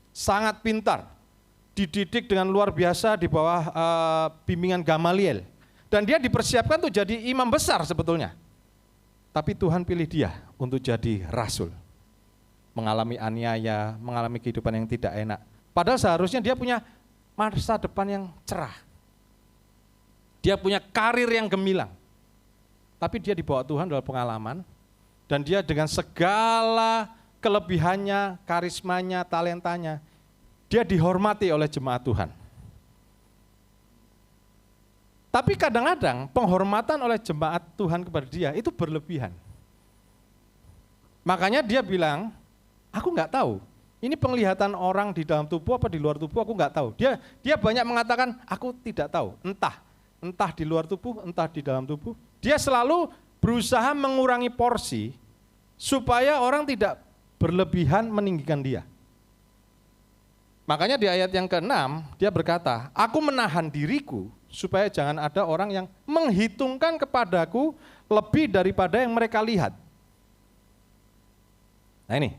sangat pintar, dididik dengan luar biasa di bawah bimbingan Gamaliel. Dan dia dipersiapkan untuk jadi imam besar sebetulnya. Tapi Tuhan pilih dia untuk jadi rasul. Mengalami aniaya, mengalami kehidupan yang tidak enak. Padahal seharusnya dia punya masa depan yang cerah. Dia punya karir yang gemilang. Tapi dia dibawa Tuhan dalam pengalaman. Dan dia dengan segala kelebihannya, karismanya, talentanya, dia dihormati oleh jemaat Tuhan. Tapi kadang-kadang penghormatan oleh jemaat Tuhan kepada dia itu berlebihan. Makanya dia bilang, aku nggak tahu. Ini penglihatan orang di dalam tubuh apa di luar tubuh aku nggak tahu. Dia banyak mengatakan, aku tidak tahu, entah. entah di luar tubuh, entah di dalam tubuh, dia selalu berusaha mengurangi porsi supaya orang tidak berlebihan meninggikan dia. Makanya di ayat yang ke-6 dia berkata, aku menahan diriku supaya jangan ada orang yang menghitungkan kepadaku lebih daripada yang mereka lihat. Nah ini,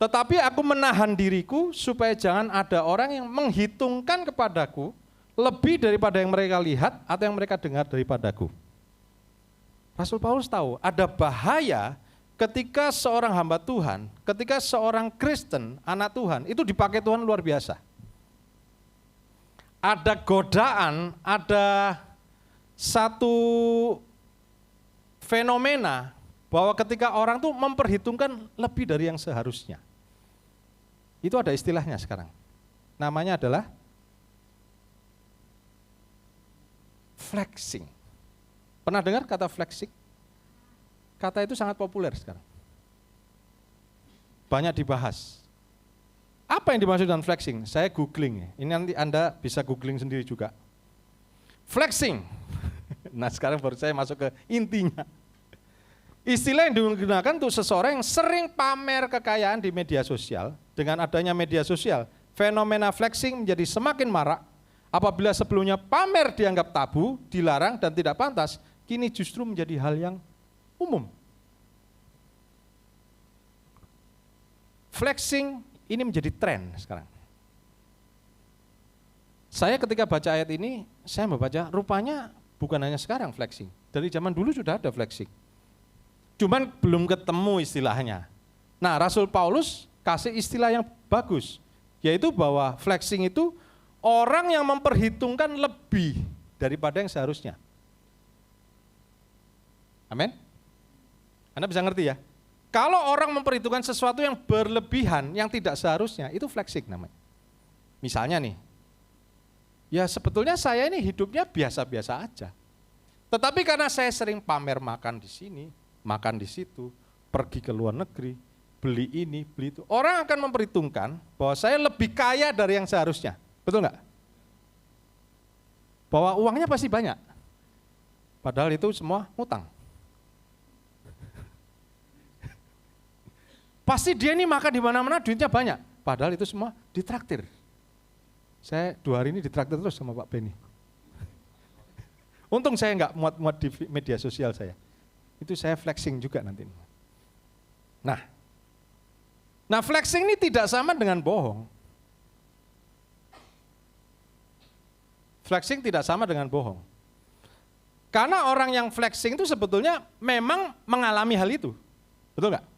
tetapi aku menahan diriku supaya jangan ada orang yang menghitungkan kepadaku lebih daripada yang mereka lihat atau yang mereka dengar daripadaku. Rasul Paulus tahu ada bahaya ketika seorang hamba Tuhan, ketika seorang Kristen, anak Tuhan, itu dipakai Tuhan luar biasa. Ada godaan, ada satu fenomena bahwa ketika orang tuh memperhitungkan lebih dari yang seharusnya. Itu ada istilahnya sekarang. Namanya adalah flexing. Pernah dengar kata flexing? Kata itu sangat populer sekarang. Banyak dibahas. Apa yang dimaksud dengan flexing? Saya googling. Ini nanti Anda bisa googling sendiri juga. Flexing. Nah sekarang baru saya masuk ke intinya. Istilah yang digunakan untuk seseorang yang sering pamer kekayaan di media sosial. Dengan adanya media sosial, fenomena flexing menjadi semakin marak. Apabila sebelumnya pamer dianggap tabu, dilarang dan tidak pantas, kini justru menjadi hal yang umum. Flexing ini menjadi tren sekarang. Saya ketika baca ayat ini, saya membaca rupanya bukan hanya sekarang flexing. Dari zaman dulu sudah ada flexing. Cuman belum ketemu istilahnya. Nah, Rasul Paulus kasih istilah yang bagus, yaitu bahwa flexing itu orang yang memperhitungkan lebih daripada yang seharusnya. Amin? Anda bisa ngerti ya? Kalau orang memperhitungkan sesuatu yang berlebihan, yang tidak seharusnya, itu flexing namanya. Misalnya nih, ya sebetulnya saya ini hidupnya biasa-biasa aja. Tetapi karena saya sering pamer makan di sini, makan di situ, pergi ke luar negeri, beli ini, beli itu. Orang akan memperhitungkan bahwa saya lebih kaya dari yang seharusnya. Betul nggak? Bahwa uangnya pasti banyak. Padahal itu semua utang. Pasti dia ini makan di mana-mana duitnya banyak. Padahal itu semua ditraktir. Saya 2 hari ini ditraktir terus sama Pak Benny. Untung saya nggak muat-muat di media sosial saya. Itu saya flexing juga nanti. Nah flexing ini tidak sama dengan bohong. Flexing tidak sama dengan bohong. Karena orang yang flexing itu sebetulnya memang mengalami hal itu. Betul nggak?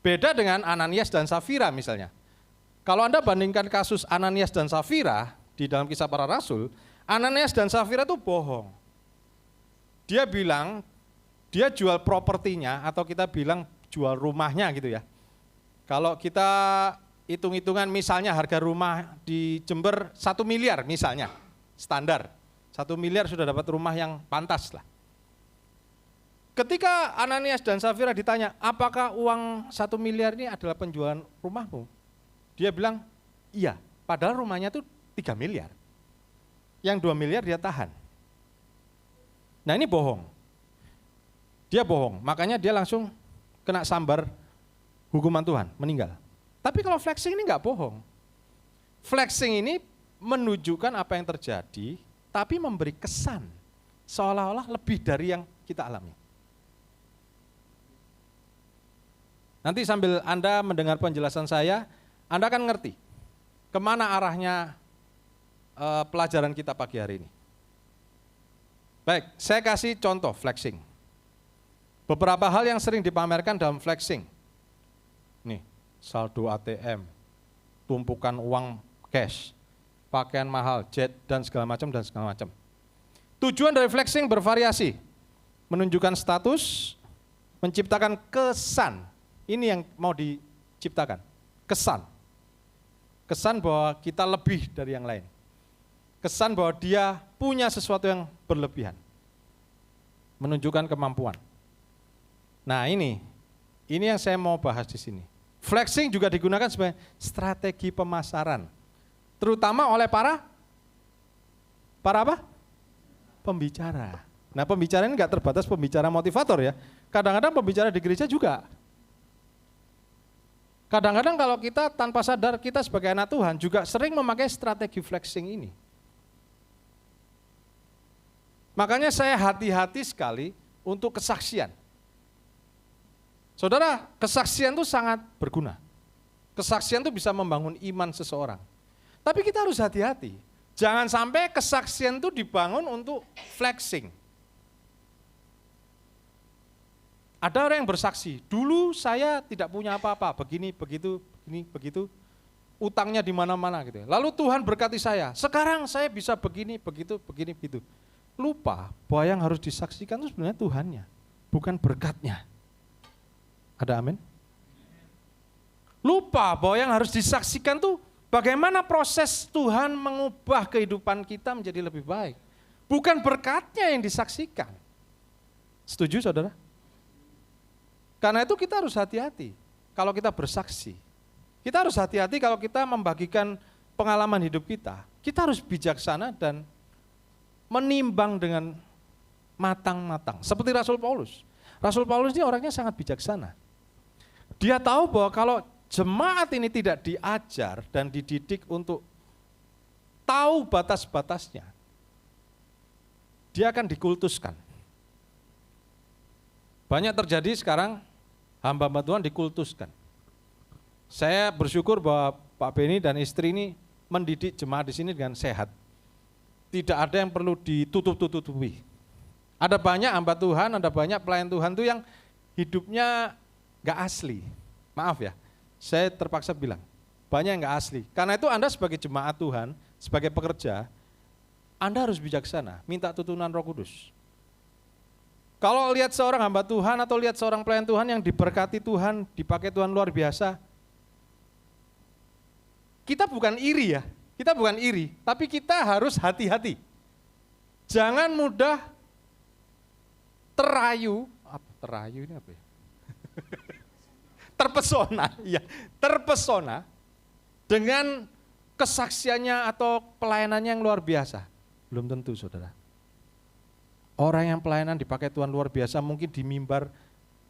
Beda dengan Ananias dan Safira misalnya. Kalau Anda bandingkan kasus Ananias dan Safira di dalam Kisah Para Rasul, Ananias dan Safira itu bohong. Dia bilang, dia jual propertinya atau kita bilang jual rumahnya gitu ya. Kalau kita hitung-hitungan misalnya harga rumah di Jember 1 miliar misalnya, standar. 1 miliar sudah dapat rumah yang pantas lah. Ketika Ananias dan Safira ditanya, apakah uang 1 miliar ini adalah penjualan rumahmu? Dia bilang, iya, padahal rumahnya itu 3 miliar. Yang 2 miliar dia tahan. Nah ini bohong. Dia bohong, makanya dia langsung kena sambar hukuman Tuhan, meninggal. Tapi kalau flexing ini enggak bohong. Flexing ini menunjukkan apa yang terjadi, tapi memberi kesan seolah-olah lebih dari yang kita alami. Nanti sambil Anda mendengar penjelasan saya, Anda akan ngerti kemana arahnya pelajaran kita pagi hari ini. Baik, saya kasih contoh flexing. Beberapa hal yang sering dipamerkan dalam flexing. Nih, saldo ATM, tumpukan uang cash, pakaian mahal, jet, dan segala macam. Tujuan dari flexing bervariasi, menunjukkan status, menciptakan kesan. Ini yang mau diciptakan, kesan. Kesan bahwa kita lebih dari yang lain. Kesan bahwa dia punya sesuatu yang berlebihan. Menunjukkan kemampuan. Nah ini yang saya mau bahas di sini. Flexing juga digunakan sebagai strategi pemasaran. Terutama oleh para Para apa? Pembicara. Nah, pembicara ini nggak terbatas pembicara motivator ya. Kadang-kadang pembicara di gereja juga. Kadang-kadang kalau kita tanpa sadar, kita sebagai anak Tuhan juga sering memakai strategi flexing ini. Makanya saya hati-hati sekali untuk kesaksian. Saudara, kesaksian itu sangat berguna. Kesaksian itu bisa membangun iman seseorang. Tapi kita harus hati-hati. Jangan sampai kesaksian itu dibangun untuk flexing. Ada orang yang bersaksi, dulu saya tidak punya apa-apa, begini, begitu, begini, begitu, utangnya di mana-mana gitu. Lalu Tuhan berkati saya, sekarang saya bisa begini, begitu, begini, begitu. Lupa bahwa yang harus disaksikan itu sebenarnya Tuhannya, bukan berkatnya. Ada amin? Lupa bahwa yang harus disaksikan tuh bagaimana proses Tuhan mengubah kehidupan kita menjadi lebih baik. Bukan berkatnya yang disaksikan. Setuju saudara? Karena itu kita harus hati-hati kalau kita bersaksi. Kita harus hati-hati kalau kita membagikan pengalaman hidup kita. Kita harus bijaksana dan menimbang dengan matang-matang. Seperti Rasul Paulus. Rasul Paulus ini orangnya sangat bijaksana. Dia tahu bahwa kalau jemaat ini tidak diajar dan dididik untuk tahu batas-batasnya, dia akan dikultuskan. Banyak terjadi sekarang hamba-hamba Tuhan dikultuskan. Saya bersyukur bahwa Pak Beni dan istri ini mendidik jemaat di sini dengan sehat. Tidak ada yang perlu ditutup-tutupi. Ada banyak hamba Tuhan, ada banyak pelayan Tuhan tuh yang hidupnya nggak asli. Maaf ya, saya terpaksa bilang, banyak yang nggak asli. Karena itu Anda sebagai jemaat Tuhan, sebagai pekerja, Anda harus bijaksana, minta tuntunan Roh Kudus. Kalau lihat seorang hamba Tuhan atau lihat seorang pelayan Tuhan yang diberkati Tuhan, dipakai Tuhan luar biasa, kita bukan iri ya, kita bukan iri, tapi kita harus hati-hati. Jangan mudah terayu ini apa ya? terpesona dengan kesaksiannya atau pelayanannya yang luar biasa. Belum tentu saudara. Orang yang pelayanan dipakai Tuhan luar biasa mungkin di mimbar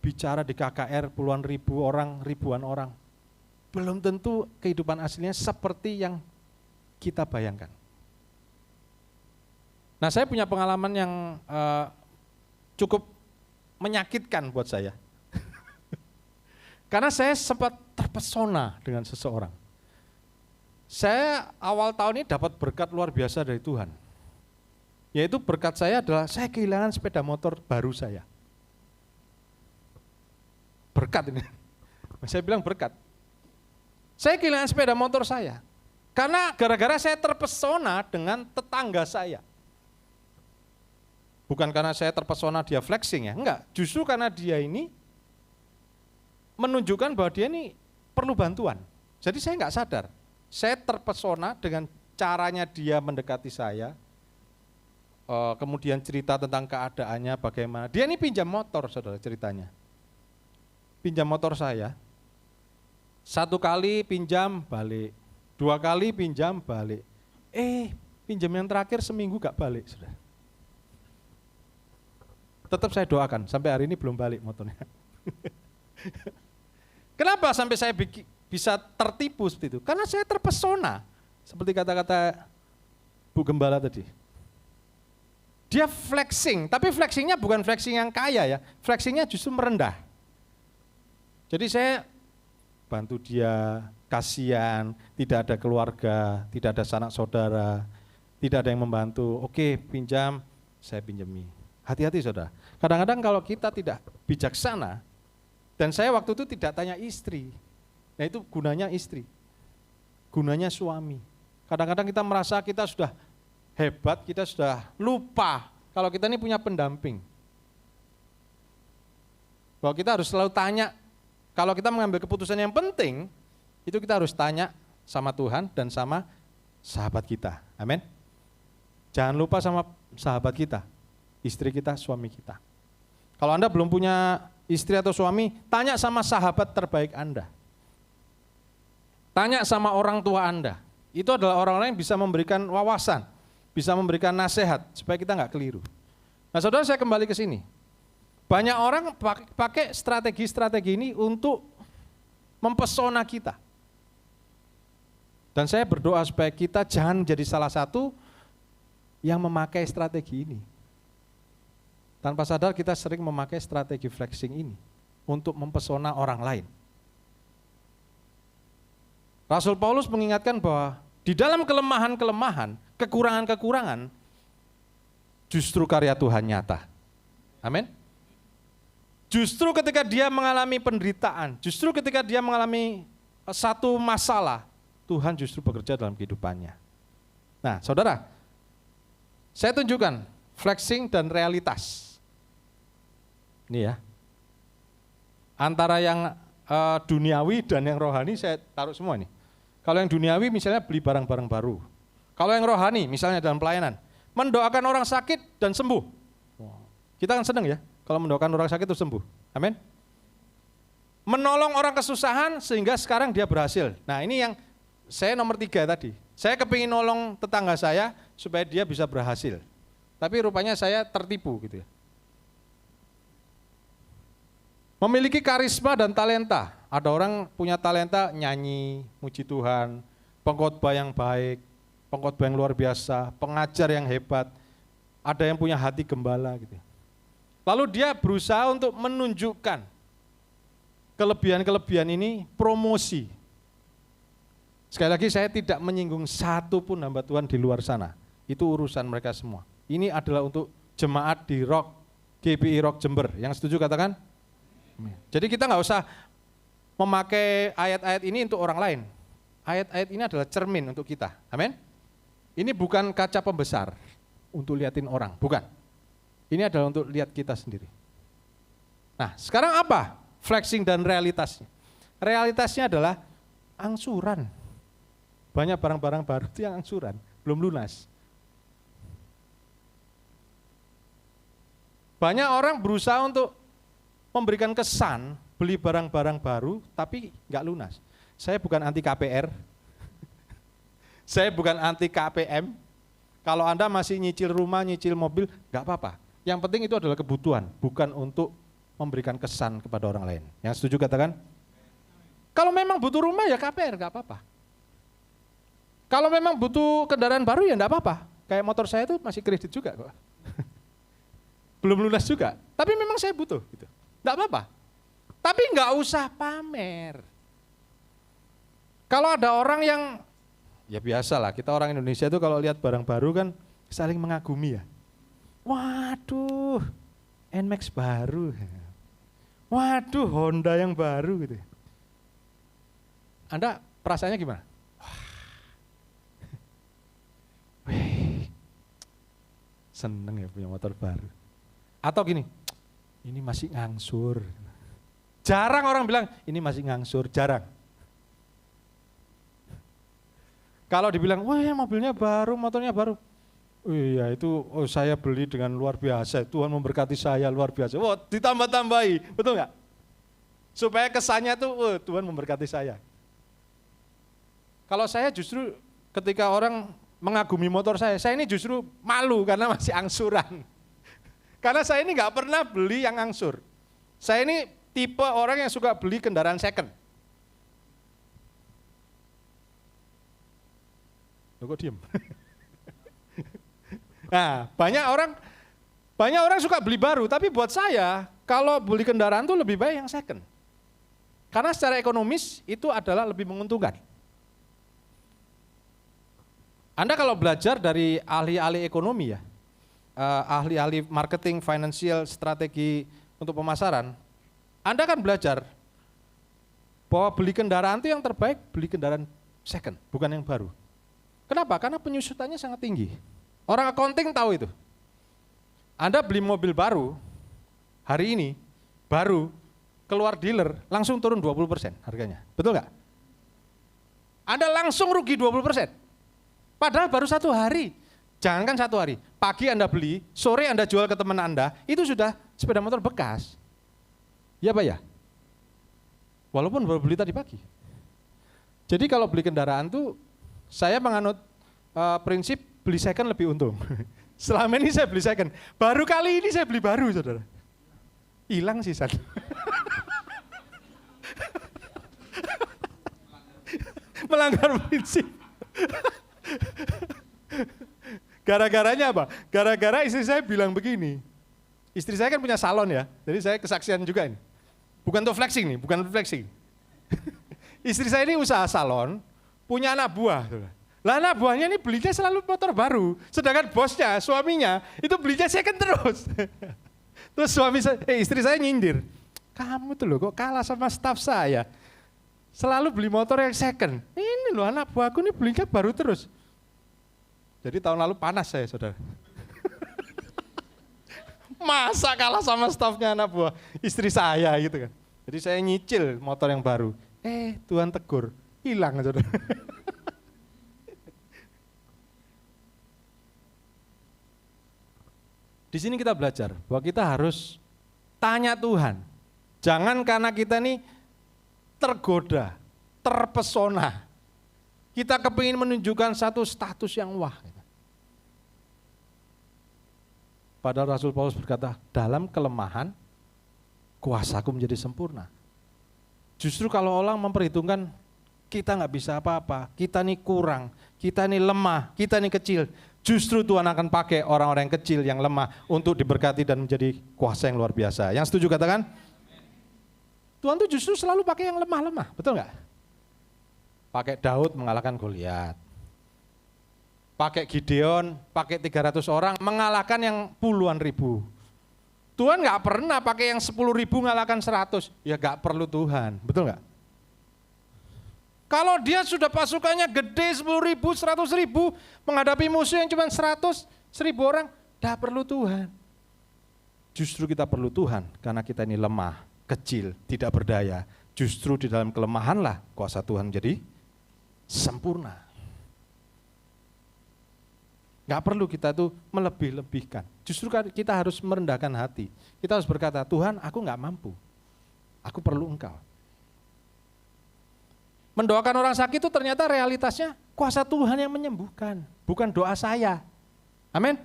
bicara di KKR puluhan ribu orang, ribuan orang. Belum tentu kehidupan aslinya seperti yang kita bayangkan. Nah, saya punya pengalaman yang cukup menyakitkan buat saya. Karena saya sempat terpesona dengan seseorang. Saya awal tahun ini dapat berkat luar biasa dari Tuhan. Yaitu berkat saya adalah saya kehilangan sepeda motor baru saya. Berkat ini. Saya bilang berkat. Saya kehilangan sepeda motor saya. Karena gara-gara saya terpesona dengan tetangga saya. Bukan karena saya terpesona dia flexing ya, enggak. Justru karena dia ini menunjukkan bahwa dia ini perlu bantuan. Jadi saya enggak sadar. Saya terpesona dengan caranya dia mendekati saya. Kemudian cerita tentang keadaannya bagaimana. Dia ini pinjam motor saudara ceritanya. Pinjam motor saya. 1 kali pinjam balik. 2 kali pinjam balik. Pinjam yang terakhir seminggu gak balik saudara. Tetap saya doakan, sampai hari ini belum balik motornya. Kenapa sampai saya bisa tertipu seperti itu? Karena saya terpesona, seperti kata-kata Bu Gembala tadi. Dia flexing, tapi flexingnya bukan flexing yang kaya ya, flexingnya justru merendah. Jadi saya bantu dia, kasihan, tidak ada keluarga, tidak ada sanak saudara, tidak ada yang membantu. Oke, pinjam, saya pinjami. Hati-hati saudara, kadang-kadang kalau kita tidak bijaksana, dan saya waktu itu tidak tanya istri, nah itu gunanya istri, gunanya suami. Kadang-kadang kita merasa kita sudah hebat, kita sudah lupa kalau kita ini punya pendamping. Bahwa kita harus selalu tanya, kalau kita mengambil keputusan yang penting, itu kita harus tanya sama Tuhan dan sama sahabat kita, amin. Jangan lupa sama sahabat kita. Istri kita, suami kita. Kalau Anda belum punya istri atau suami, tanya sama sahabat terbaik Anda. Tanya sama orang tua Anda. Itu adalah orang-orang yang bisa memberikan wawasan, bisa memberikan nasihat supaya kita nggak keliru. Nah saudara, saya kembali ke sini. Banyak orang pakai strategi-strategi ini untuk mempesona kita. Dan saya berdoa supaya kita jangan menjadi salah satu yang memakai strategi ini. Tanpa sadar kita sering memakai strategi flexing ini untuk mempesona orang lain. Rasul Paulus mengingatkan bahwa di dalam kelemahan-kelemahan, kekurangan-kekurangan, justru karya Tuhan nyata. Amin. Justru ketika dia mengalami penderitaan, justru ketika dia mengalami satu masalah, Tuhan justru bekerja dalam kehidupannya. Nah, saudara, saya tunjukkan flexing dan realitas. Ini ya. Antara yang duniawi dan yang rohani saya taruh semua nih. Kalau yang duniawi misalnya beli barang-barang baru. Kalau yang rohani misalnya dalam pelayanan, mendoakan orang sakit dan sembuh. Kita kan senang ya kalau mendoakan orang sakit itu sembuh. Amin. Menolong orang kesusahan sehingga sekarang dia berhasil. Nah ini yang saya nomor 3 tadi. Saya kepingin nolong tetangga saya supaya dia bisa berhasil. Tapi rupanya saya tertipu gitu ya. Memiliki karisma dan talenta. Ada orang punya talenta nyanyi, muji Tuhan, pengkhotbah yang baik, pengkhotbah yang luar biasa, pengajar yang hebat. Ada yang punya hati gembala gitu ya. Lalu dia berusaha untuk menunjukkan kelebihan-kelebihan ini, promosi. Sekali lagi saya tidak menyinggung satu pun hamba Tuhan di luar sana. Itu urusan mereka semua. Ini adalah untuk jemaat di GBI Rock Jember. Yang setuju katakan? Jadi kita nggak usah memakai ayat-ayat ini untuk orang lain. Ayat-ayat ini adalah cermin untuk kita. Amin? Ini bukan kaca pembesar untuk liatin orang, bukan. Ini adalah untuk lihat kita sendiri. Nah, sekarang apa flexing dan realitasnya? Realitasnya adalah angsuran. Banyak barang-barang baru itu yang angsuran, belum lunas. Banyak orang berusaha untuk memberikan kesan beli barang-barang baru tapi nggak lunas. Saya bukan anti KPR, saya bukan anti KPM. Kalau Anda masih nyicil rumah, nyicil mobil, nggak apa-apa. Yang penting itu adalah kebutuhan, bukan untuk memberikan kesan kepada orang lain. Yang setuju katakan? Kalau memang butuh rumah ya KPR, nggak apa-apa. Kalau memang butuh kendaraan baru ya nggak apa-apa. Kayak motor saya itu masih kredit juga kok. Belum lunas juga, tapi memang saya butuh. Gitu. Nggak apa-apa. Tapi nggak usah pamer. Kalau ada orang yang, ya biasa lah, kita orang Indonesia itu kalau lihat barang baru kan saling mengagumi ya. Waduh, NMAX baru. Waduh, Honda yang baru gitu. Anda perasaannya gimana? Wih, seneng ya punya motor baru. Atau gini, ini masih ngangsur. Jarang orang bilang, ini masih ngangsur, jarang. Kalau dibilang, wah mobilnya baru, motornya baru. Oh iya itu saya beli dengan luar biasa, Tuhan memberkati saya luar biasa. Wah ditambah-tambahi, betul nggak? Supaya kesannya tuh, Tuhan memberkati saya. Kalau saya justru ketika orang mengagumi motor saya ini justru malu karena masih angsuran. Karena saya ini nggak pernah beli yang angsur. Saya ini tipe orang yang suka beli kendaraan second. Loh kok diem? Nah, banyak orang suka beli baru, tapi buat saya kalau beli kendaraan itu lebih baik yang second. Karena secara ekonomis itu adalah lebih menguntungkan. Anda kalau belajar dari ahli-ahli ekonomi ya, ahli-ahli marketing, financial, strategi untuk pemasaran, Anda kan belajar bahwa beli kendaraan itu yang terbaik beli kendaraan second, bukan yang baru. Kenapa? Karena penyusutannya sangat tinggi. Orang accounting tahu itu. Anda beli mobil baru, hari ini, baru, keluar dealer, langsung turun 20% harganya. Betul nggak? Anda langsung rugi 20%. Padahal baru 1 hari. Jangankan 1 hari, pagi Anda beli, sore Anda jual ke teman Anda, itu sudah sepeda motor bekas. Ya Pak ya? Walaupun baru beli tadi pagi. Jadi kalau beli kendaraan tuh, saya menganut prinsip beli second lebih untung. Selama ini saya beli second, baru kali ini saya beli baru, saudara. Hilang sih satu. Melanggar prinsip. Gara-garanya apa? Gara-gara istri saya bilang begini. Istri saya kan punya salon ya, jadi saya kesaksian juga ini. Bukan untuk flexing nih, bukan untuk flexing. Istri saya ini usaha salon, punya anak buah. Lah anak buahnya ini belinya selalu motor baru, sedangkan bosnya, suaminya, itu belinya second terus. Terus istri saya nyindir, kamu tuh loh kok kalah sama staf saya. Selalu beli motor yang second. Ini loh anak buahku ini belinya baru terus. Jadi tahun lalu panas saya, saudara. Masa kalah sama stafnya anak buah istri saya gitu kan. Jadi saya nyicil motor yang baru. Tuhan tegur, hilang saudara. Di sini kita belajar bahwa kita harus tanya Tuhan. Jangan karena kita ini tergoda, terpesona. Kita kepingin menunjukkan satu status yang wah. Padahal Rasul Paulus berkata, dalam kelemahan, kuasaku menjadi sempurna. Justru kalau orang memperhitungkan, kita nggak bisa apa-apa, kita ini kurang, kita ini lemah, kita ini kecil. Justru Tuhan akan pakai orang-orang yang kecil, yang lemah, untuk diberkati dan menjadi kuasa yang luar biasa. Yang setuju katakan? Tuhan tuh justru selalu pakai yang lemah-lemah, betul nggak? Pakai Daud mengalahkan Goliat. Pakai Gideon, pakai 300 orang, mengalahkan yang puluhan ribu. Tuhan nggak pernah pakai yang 10.000 mengalahkan 100, ya nggak perlu Tuhan, betul nggak? Kalau dia sudah pasukannya gede 10.000, 100.000, menghadapi musuh yang cuma 100, 1.000 orang, nggak perlu Tuhan. Justru kita perlu Tuhan, karena kita ini lemah, kecil, tidak berdaya. Justru di dalam kelemahanlah kuasa Tuhan menjadi sempurna. Gak perlu kita tuh melebih-lebihkan. Justru kita harus merendahkan hati. Kita harus berkata, Tuhan aku gak mampu. Aku perlu Engkau. Mendoakan orang sakit itu ternyata realitasnya kuasa Tuhan yang menyembuhkan. Bukan doa saya. Amin.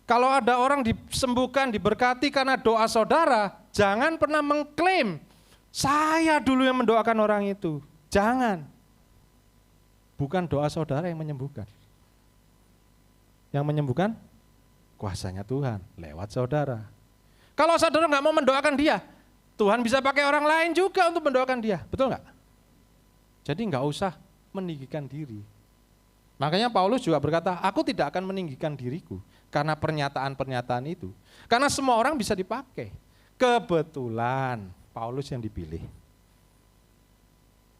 Kalau ada orang disembuhkan, diberkati karena doa saudara, jangan pernah mengklaim, saya dulu yang mendoakan orang itu. Jangan. Bukan doa saudara yang menyembuhkan. Yang menyembuhkan kuasanya Tuhan lewat saudara. Kalau saudara nggak mau mendoakan dia, Tuhan bisa pakai orang lain juga untuk mendoakan dia, betul nggak? Jadi nggak usah meninggikan diri. Makanya Paulus juga berkata, aku tidak akan meninggikan diriku karena pernyataan-pernyataan itu. Karena semua orang bisa dipakai. Kebetulan Paulus yang dipilih.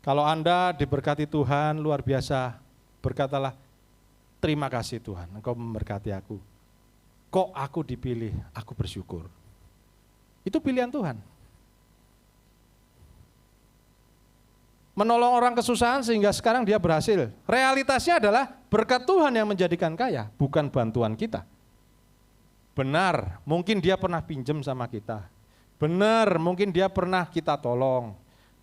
Kalau Anda diberkati Tuhan luar biasa, berkatalah, terima kasih Tuhan, Engkau memberkati aku. Kok aku dipilih, aku bersyukur. Itu pilihan Tuhan. Menolong orang kesusahan sehingga sekarang dia berhasil. Realitasnya adalah berkat Tuhan yang menjadikan kaya, bukan bantuan kita. Benar, mungkin dia pernah pinjam sama kita. Benar, mungkin dia pernah kita tolong.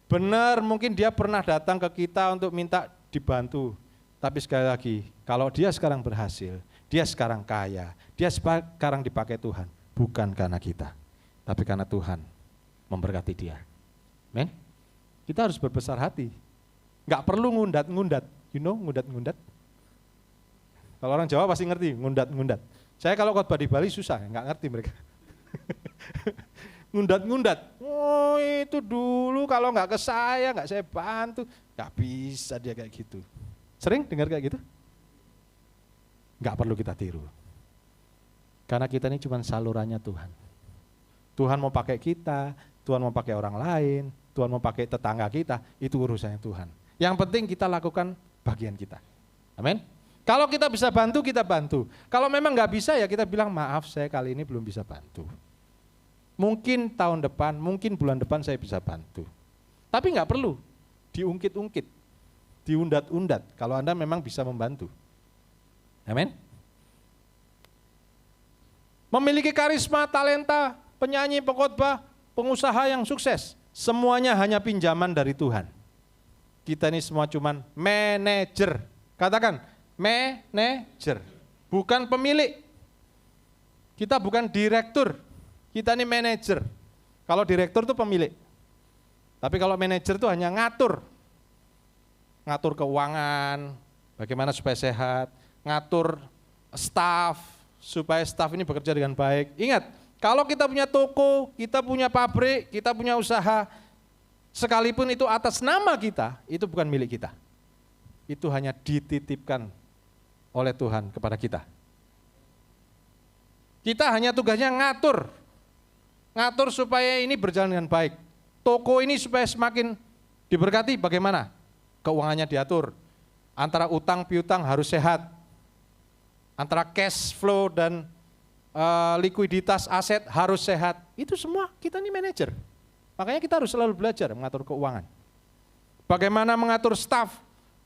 Benar, mungkin dia pernah datang ke kita untuk minta dibantu. Tapi sekali lagi, kalau dia sekarang berhasil, dia sekarang kaya, dia sekarang dipakai Tuhan, bukan karena kita, tapi karena Tuhan memberkati dia. Amen. Kita harus berbesar hati. Nggak perlu ngundat-ngundat, ngundat-ngundat. Kalau orang Jawa pasti ngerti, ngundat-ngundat. Saya kalau khotbah di Bali susah, nggak ngerti mereka. Ngundat-ngundat, oh itu dulu kalau nggak ke saya, nggak saya bantu, nggak bisa dia kayak gitu. Sering dengar kayak gitu? Nggak perlu kita tiru. Karena kita ini cuma salurannya Tuhan. Tuhan mau pakai kita, Tuhan mau pakai orang lain, Tuhan mau pakai tetangga kita, itu urusannya Tuhan. Yang penting kita lakukan bagian kita. Amin. Kalau kita bisa bantu, kita bantu. Kalau memang nggak bisa ya kita bilang maaf saya kali ini belum bisa bantu. Mungkin tahun depan, mungkin bulan depan saya bisa bantu. Tapi nggak perlu diungkit-ungkit, diundat-undat kalau Anda memang bisa membantu. Amin. Memiliki karisma, talenta, penyanyi, pengkhotbah, pengusaha yang sukses, semuanya hanya pinjaman dari Tuhan. Kita ini semua cuman manajer Katakan, manajer, bukan pemilik. Kita bukan direktur, kita ini manajer. Kalau direktur itu pemilik. Tapi kalau manajer itu hanya ngatur. Ngatur keuangan, bagaimana supaya sehat, ngatur staff, supaya staff ini bekerja dengan baik. Ingat, kalau kita punya toko, kita punya pabrik, kita punya usaha, sekalipun itu atas nama kita, itu bukan milik kita. Itu hanya dititipkan oleh Tuhan kepada kita. Kita hanya tugasnya ngatur supaya ini berjalan dengan baik. Toko ini supaya semakin diberkati, bagaimana? Keuangannya diatur. Antara utang piutang harus sehat. Antara cash flow dan likuiditas aset harus sehat. Itu semua kita ini manajer. Makanya kita harus selalu belajar mengatur keuangan. Bagaimana mengatur staff,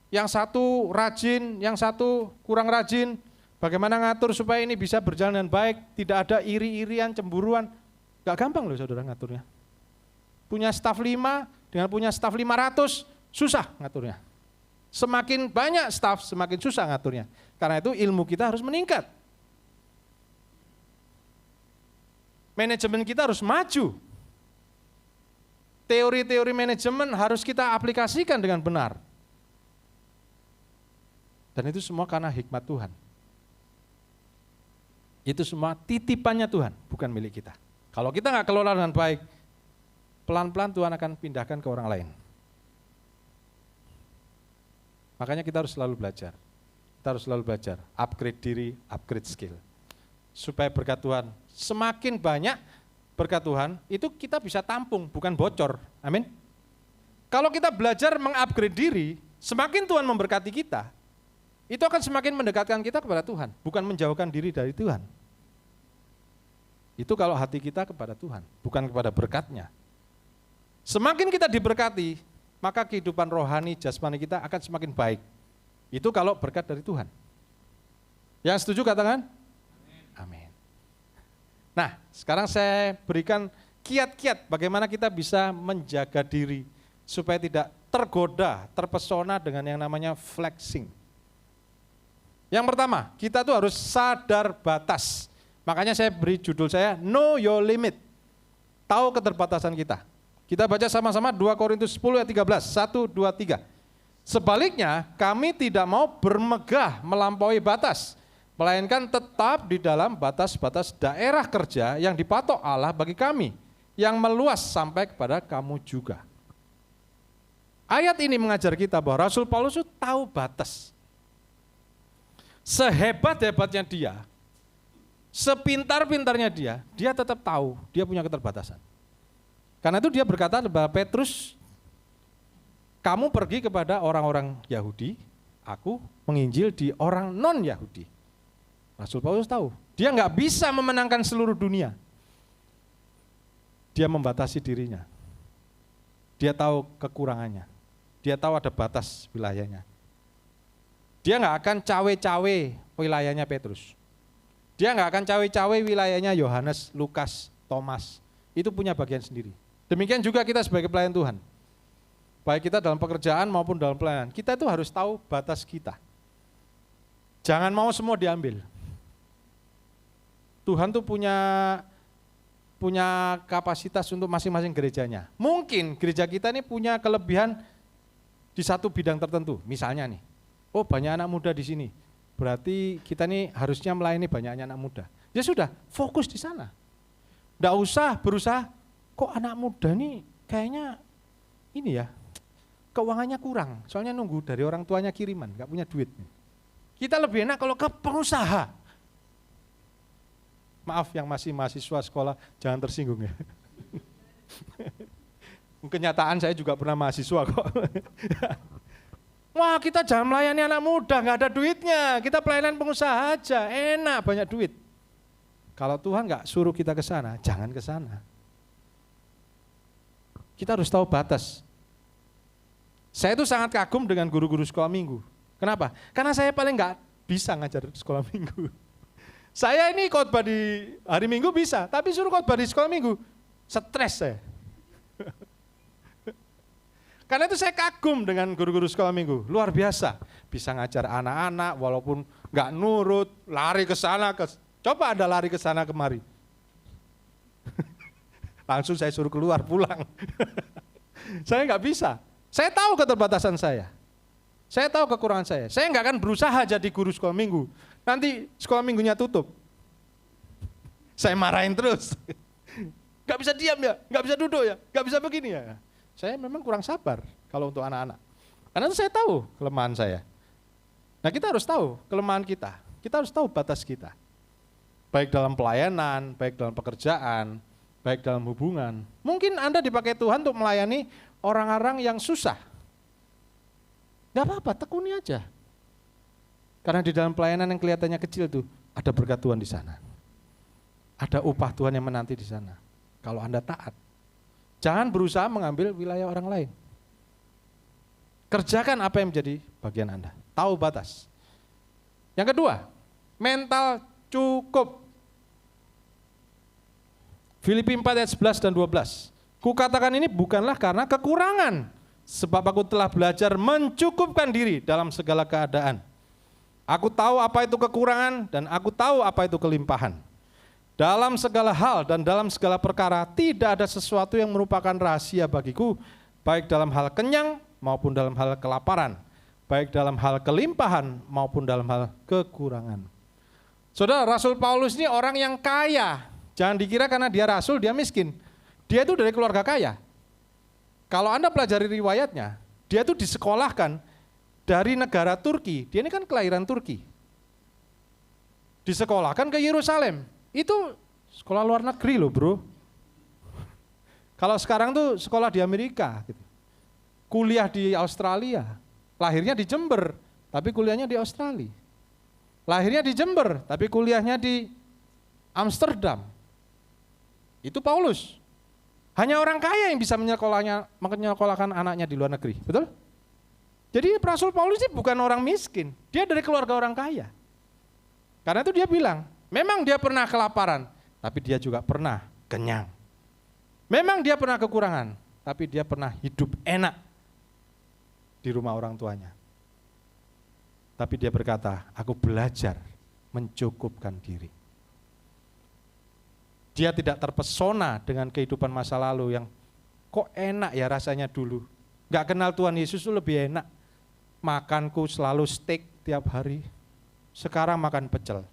yang satu rajin, yang satu kurang rajin. Bagaimana ngatur supaya ini bisa berjalan dengan baik, tidak ada iri-irian, cemburuan. Gak gampang loh saudara ngaturnya. Punya staf 5 dengan punya staf 500, susah ngaturnya. Semakin banyak staf, semakin susah ngaturnya. Karena itu ilmu kita harus meningkat. Manajemen kita harus maju. Teori-teori manajemen harus kita aplikasikan dengan benar. Dan itu semua karena hikmat Tuhan. Itu semua titipannya Tuhan, bukan milik kita. Kalau kita nggak kelola dengan baik, pelan-pelan Tuhan akan pindahkan ke orang lain. Makanya kita harus selalu belajar. Kita harus selalu belajar, upgrade diri, upgrade skill. Supaya berkat Tuhan, semakin banyak berkat Tuhan, itu kita bisa tampung, bukan bocor. Amin. Kalau kita belajar mengupgrade diri, semakin Tuhan memberkati kita, itu akan semakin mendekatkan kita kepada Tuhan, bukan menjauhkan diri dari Tuhan. Itu kalau hati kita kepada Tuhan, bukan kepada berkatnya. Semakin kita diberkati, maka kehidupan rohani, jasmani kita akan semakin baik. Itu kalau berkat dari Tuhan. Yang setuju katakan? Amin. Nah, sekarang saya berikan kiat-kiat bagaimana kita bisa menjaga diri supaya tidak tergoda, terpesona dengan yang namanya flexing. Yang pertama, kita tuh harus sadar batas. Makanya saya beri judul saya, Know Your Limit. Tahu keterbatasan kita. Kita baca sama-sama 2 Korintus 10 ayat 13, 1, 2, 3. Sebaliknya, kami tidak mau bermegah melampaui batas, melainkan tetap di dalam batas-batas daerah kerja yang dipatok Allah bagi kami, yang meluas sampai kepada kamu juga. Ayat ini mengajar kita bahwa Rasul Paulus itu tahu batas. Sehebat-hebatnya dia, sepintar-pintarnya dia tetap tahu dia punya keterbatasan. Karena itu dia berkata kepada Petrus, kamu pergi kepada orang-orang Yahudi, aku menginjil di orang non-Yahudi. Rasul Paulus tahu, dia nggak bisa memenangkan seluruh dunia. Dia membatasi dirinya. Dia tahu kekurangannya. Dia tahu ada batas wilayahnya. Dia nggak akan cawe-cawe wilayahnya Petrus. Dia nggak akan cawe-cawe wilayahnya Yohanes, Lukas, Thomas. Itu punya bagian sendiri. Demikian juga kita sebagai pelayan Tuhan. Baik kita dalam pekerjaan maupun dalam pelayanan. Kita itu harus tahu batas kita. Jangan mau semua diambil. Tuhan tuh punya kapasitas untuk masing-masing gerejanya. Mungkin gereja kita ini punya kelebihan di satu bidang tertentu. Misalnya nih, oh banyak anak muda di sini. Berarti kita nih harusnya melayani banyak anak muda. Ya sudah, fokus di sana. Nggak usah berusaha, kok anak muda nih kayaknya ini ya, keuangannya kurang. Soalnya nunggu dari orang tuanya kiriman, nggak punya duit. Kita lebih enak kalau ke pengusaha. Maaf yang masih mahasiswa sekolah, jangan tersinggung ya. Kenyataan saya juga pernah mahasiswa kok. Wah kita jangan melayani anak muda, nggak ada duitnya. Kita pelayanan pengusaha aja, enak banyak duit. Kalau Tuhan nggak suruh kita ke sana, jangan ke sana. Kita harus tahu batas. Saya itu sangat kagum dengan guru-guru sekolah minggu. Kenapa? Karena saya paling nggak bisa ngajar sekolah minggu. Saya ini khotbah di hari Minggu bisa, tapi suruh khotbah di sekolah minggu, stres saya. Karena itu saya kagum dengan guru-guru sekolah minggu, luar biasa. Bisa ngajar anak-anak walaupun nggak nurut, lari ke sana, coba Anda lari ke sana kemari. Langsung saya suruh keluar pulang. Saya nggak bisa. Saya tahu keterbatasan saya. Saya tahu kekurangan saya. Saya nggak akan berusaha jadi guru sekolah minggu. Nanti sekolah minggunya tutup. Saya marahin terus. Nggak bisa diam ya, nggak bisa duduk ya, nggak bisa begini ya. Saya memang kurang sabar kalau untuk anak-anak. Karena itu saya tahu kelemahan saya. Nah kita harus tahu kelemahan kita. Kita harus tahu batas kita. Baik dalam pelayanan, baik dalam pekerjaan, baik dalam hubungan. Mungkin Anda dipakai Tuhan untuk melayani orang-orang yang susah. Gak apa-apa, tekuni aja. Karena di dalam pelayanan yang kelihatannya kecil tuh, ada berkat Tuhan di sana. Ada upah Tuhan yang menanti di sana. Kalau Anda taat. Jangan berusaha mengambil wilayah orang lain. Kerjakan apa yang menjadi bagian Anda. Tahu batas. Yang kedua, mental cukup. Filipi 4 ayat 11 dan 12. Kukatakan ini bukanlah karena kekurangan, sebab aku telah belajar mencukupkan diri dalam segala keadaan. Aku tahu apa itu kekurangan dan aku tahu apa itu kelimpahan. Dalam segala hal dan dalam segala perkara tidak ada sesuatu yang merupakan rahasia bagiku, baik dalam hal kenyang maupun dalam hal kelaparan, baik dalam hal kelimpahan maupun dalam hal kekurangan. Saudara, Rasul Paulus ini orang yang kaya. Jangan dikira karena dia rasul, dia miskin. Dia itu dari keluarga kaya. Kalau Anda pelajari riwayatnya, dia itu disekolahkan dari negara Turki. Dia ini kan kelahiran Turki. Disekolahkan ke Yerusalem. Itu sekolah luar negeri loh bro. Kalau sekarang tuh sekolah di Amerika. Gitu. Kuliah di Australia. Lahirnya di Jember, tapi kuliahnya di Australia. Lahirnya di Jember, tapi kuliahnya di Amsterdam. Itu Paulus. Hanya orang kaya yang bisa menyekolahkan anaknya di luar negeri, betul? Jadi Rasul Paulus ini bukan orang miskin, dia dari keluarga orang kaya. Karena itu dia bilang, memang dia pernah kelaparan, tapi dia juga pernah kenyang. Memang dia pernah kekurangan, tapi dia pernah hidup enak di rumah orang tuanya. Tapi dia berkata, aku belajar mencukupkan diri. Dia tidak terpesona dengan kehidupan masa lalu yang kok enak ya rasanya dulu. Gak kenal Tuhan Yesus itu lebih enak. Makanku selalu steak tiap hari. Sekarang makan pecel.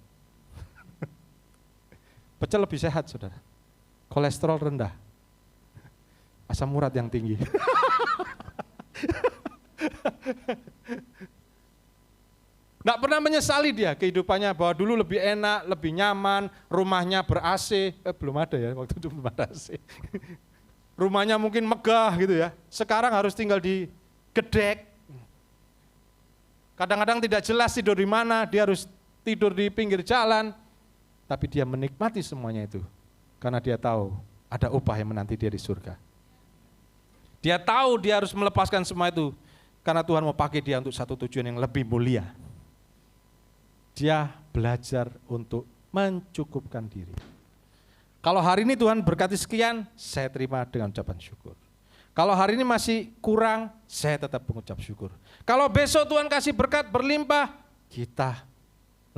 Pecel lebih sehat saudara. Kolesterol rendah. Asam urat yang tinggi. Nggak pernah menyesali dia kehidupannya bahwa dulu lebih enak, lebih nyaman, rumahnya ber-AC. Belum ada ya, waktu itu belum ada AC. Rumahnya mungkin megah gitu ya. Sekarang harus tinggal di gedek. Kadang-kadang tidak jelas tidur di mana, dia harus tidur di pinggir jalan. Tapi dia menikmati semuanya itu. Karena dia tahu ada upah yang menanti dia di surga. Dia tahu dia harus melepaskan semua itu. Karena Tuhan mau pakai dia untuk satu tujuan yang lebih mulia. Dia belajar untuk mencukupkan diri. Kalau hari ini Tuhan berkati sekian, saya terima dengan ucapan syukur. Kalau hari ini masih kurang, saya tetap mengucap syukur. Kalau besok Tuhan kasih berkat berlimpah, kita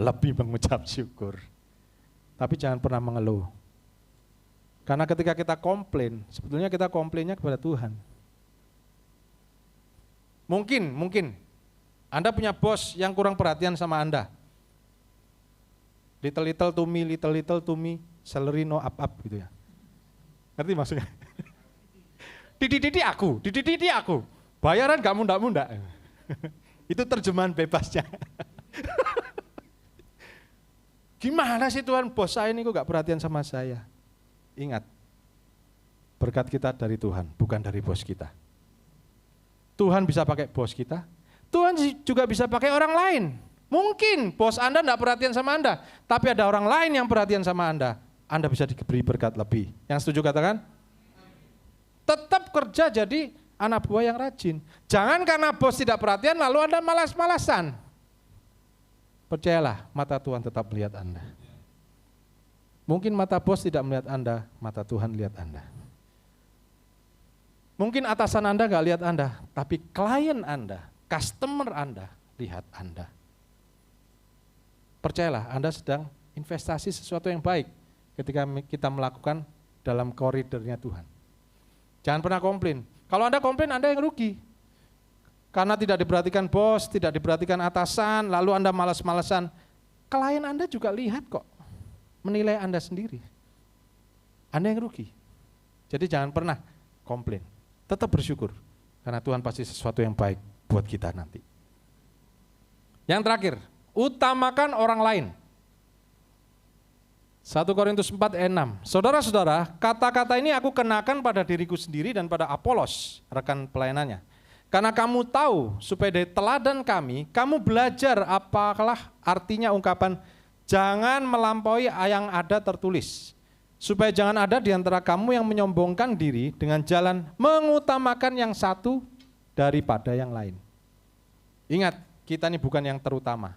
lebih mengucap syukur. Tapi jangan pernah mengeluh. Karena ketika kita komplain, sebetulnya kita komplainnya kepada Tuhan. Mungkin Anda punya bos yang kurang perhatian sama Anda. Little to me, salary no up gitu ya. Ngerti maksudnya? Didi aku, bayaran gak munda-munda. Itu terjemahan bebasnya. Gimana sih Tuhan, bos saya ini kok gak perhatian sama saya? Ingat, berkat kita dari Tuhan, bukan dari bos kita. Tuhan bisa pakai bos kita, Tuhan juga bisa pakai orang lain. Mungkin bos Anda tidak perhatian sama Anda, tapi ada orang lain yang perhatian sama Anda bisa diberi berkat lebih. Yang setuju katakan? Tetap kerja jadi anak buah yang rajin. Jangan karena bos tidak perhatian lalu Anda malas-malasan. Percayalah, mata Tuhan tetap melihat Anda. Mungkin mata bos tidak melihat Anda, mata Tuhan lihat Anda. Mungkin atasan Anda nggak lihat Anda, tapi klien Anda, customer Anda lihat Anda. Percayalah, Anda sedang investasi sesuatu yang baik ketika kita melakukan dalam koridornya Tuhan. Jangan pernah komplain. Kalau Anda komplain, Anda yang rugi. Karena tidak diperhatikan bos, tidak diperhatikan atasan, lalu Anda malas-malesan. Klien Anda juga lihat kok, menilai Anda sendiri. Anda yang rugi. Jadi jangan pernah komplain. Tetap bersyukur, karena Tuhan pasti sesuatu yang baik buat kita nanti. Yang terakhir, utamakan orang lain. 1 Korintus 4 ayat 6. Saudara-saudara, kata-kata ini aku kenakan pada diriku sendiri dan pada Apolos, rekan pelayanannya. Karena kamu tahu, supaya dari teladan kami, kamu belajar apalah artinya ungkapan jangan melampaui yang ada tertulis. Supaya jangan ada di antara kamu yang menyombongkan diri dengan jalan mengutamakan yang satu daripada yang lain. Ingat, kita ini bukan yang terutama.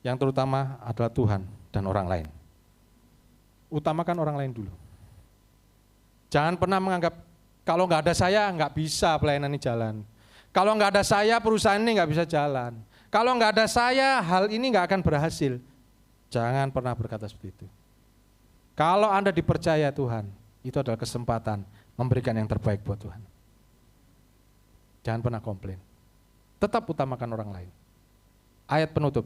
Yang terutama adalah Tuhan dan orang lain. Utamakan orang lain dulu. Jangan pernah menganggap, kalau nggak ada saya nggak bisa pelayanan ini jalan. Kalau nggak ada saya perusahaan ini nggak bisa jalan. Kalau nggak ada saya hal ini nggak akan berhasil. Jangan pernah berkata seperti itu. Kalau Anda dipercaya Tuhan, itu adalah kesempatan memberikan yang terbaik buat Tuhan. Jangan pernah komplain. Tetap utamakan orang lain. Ayat penutup.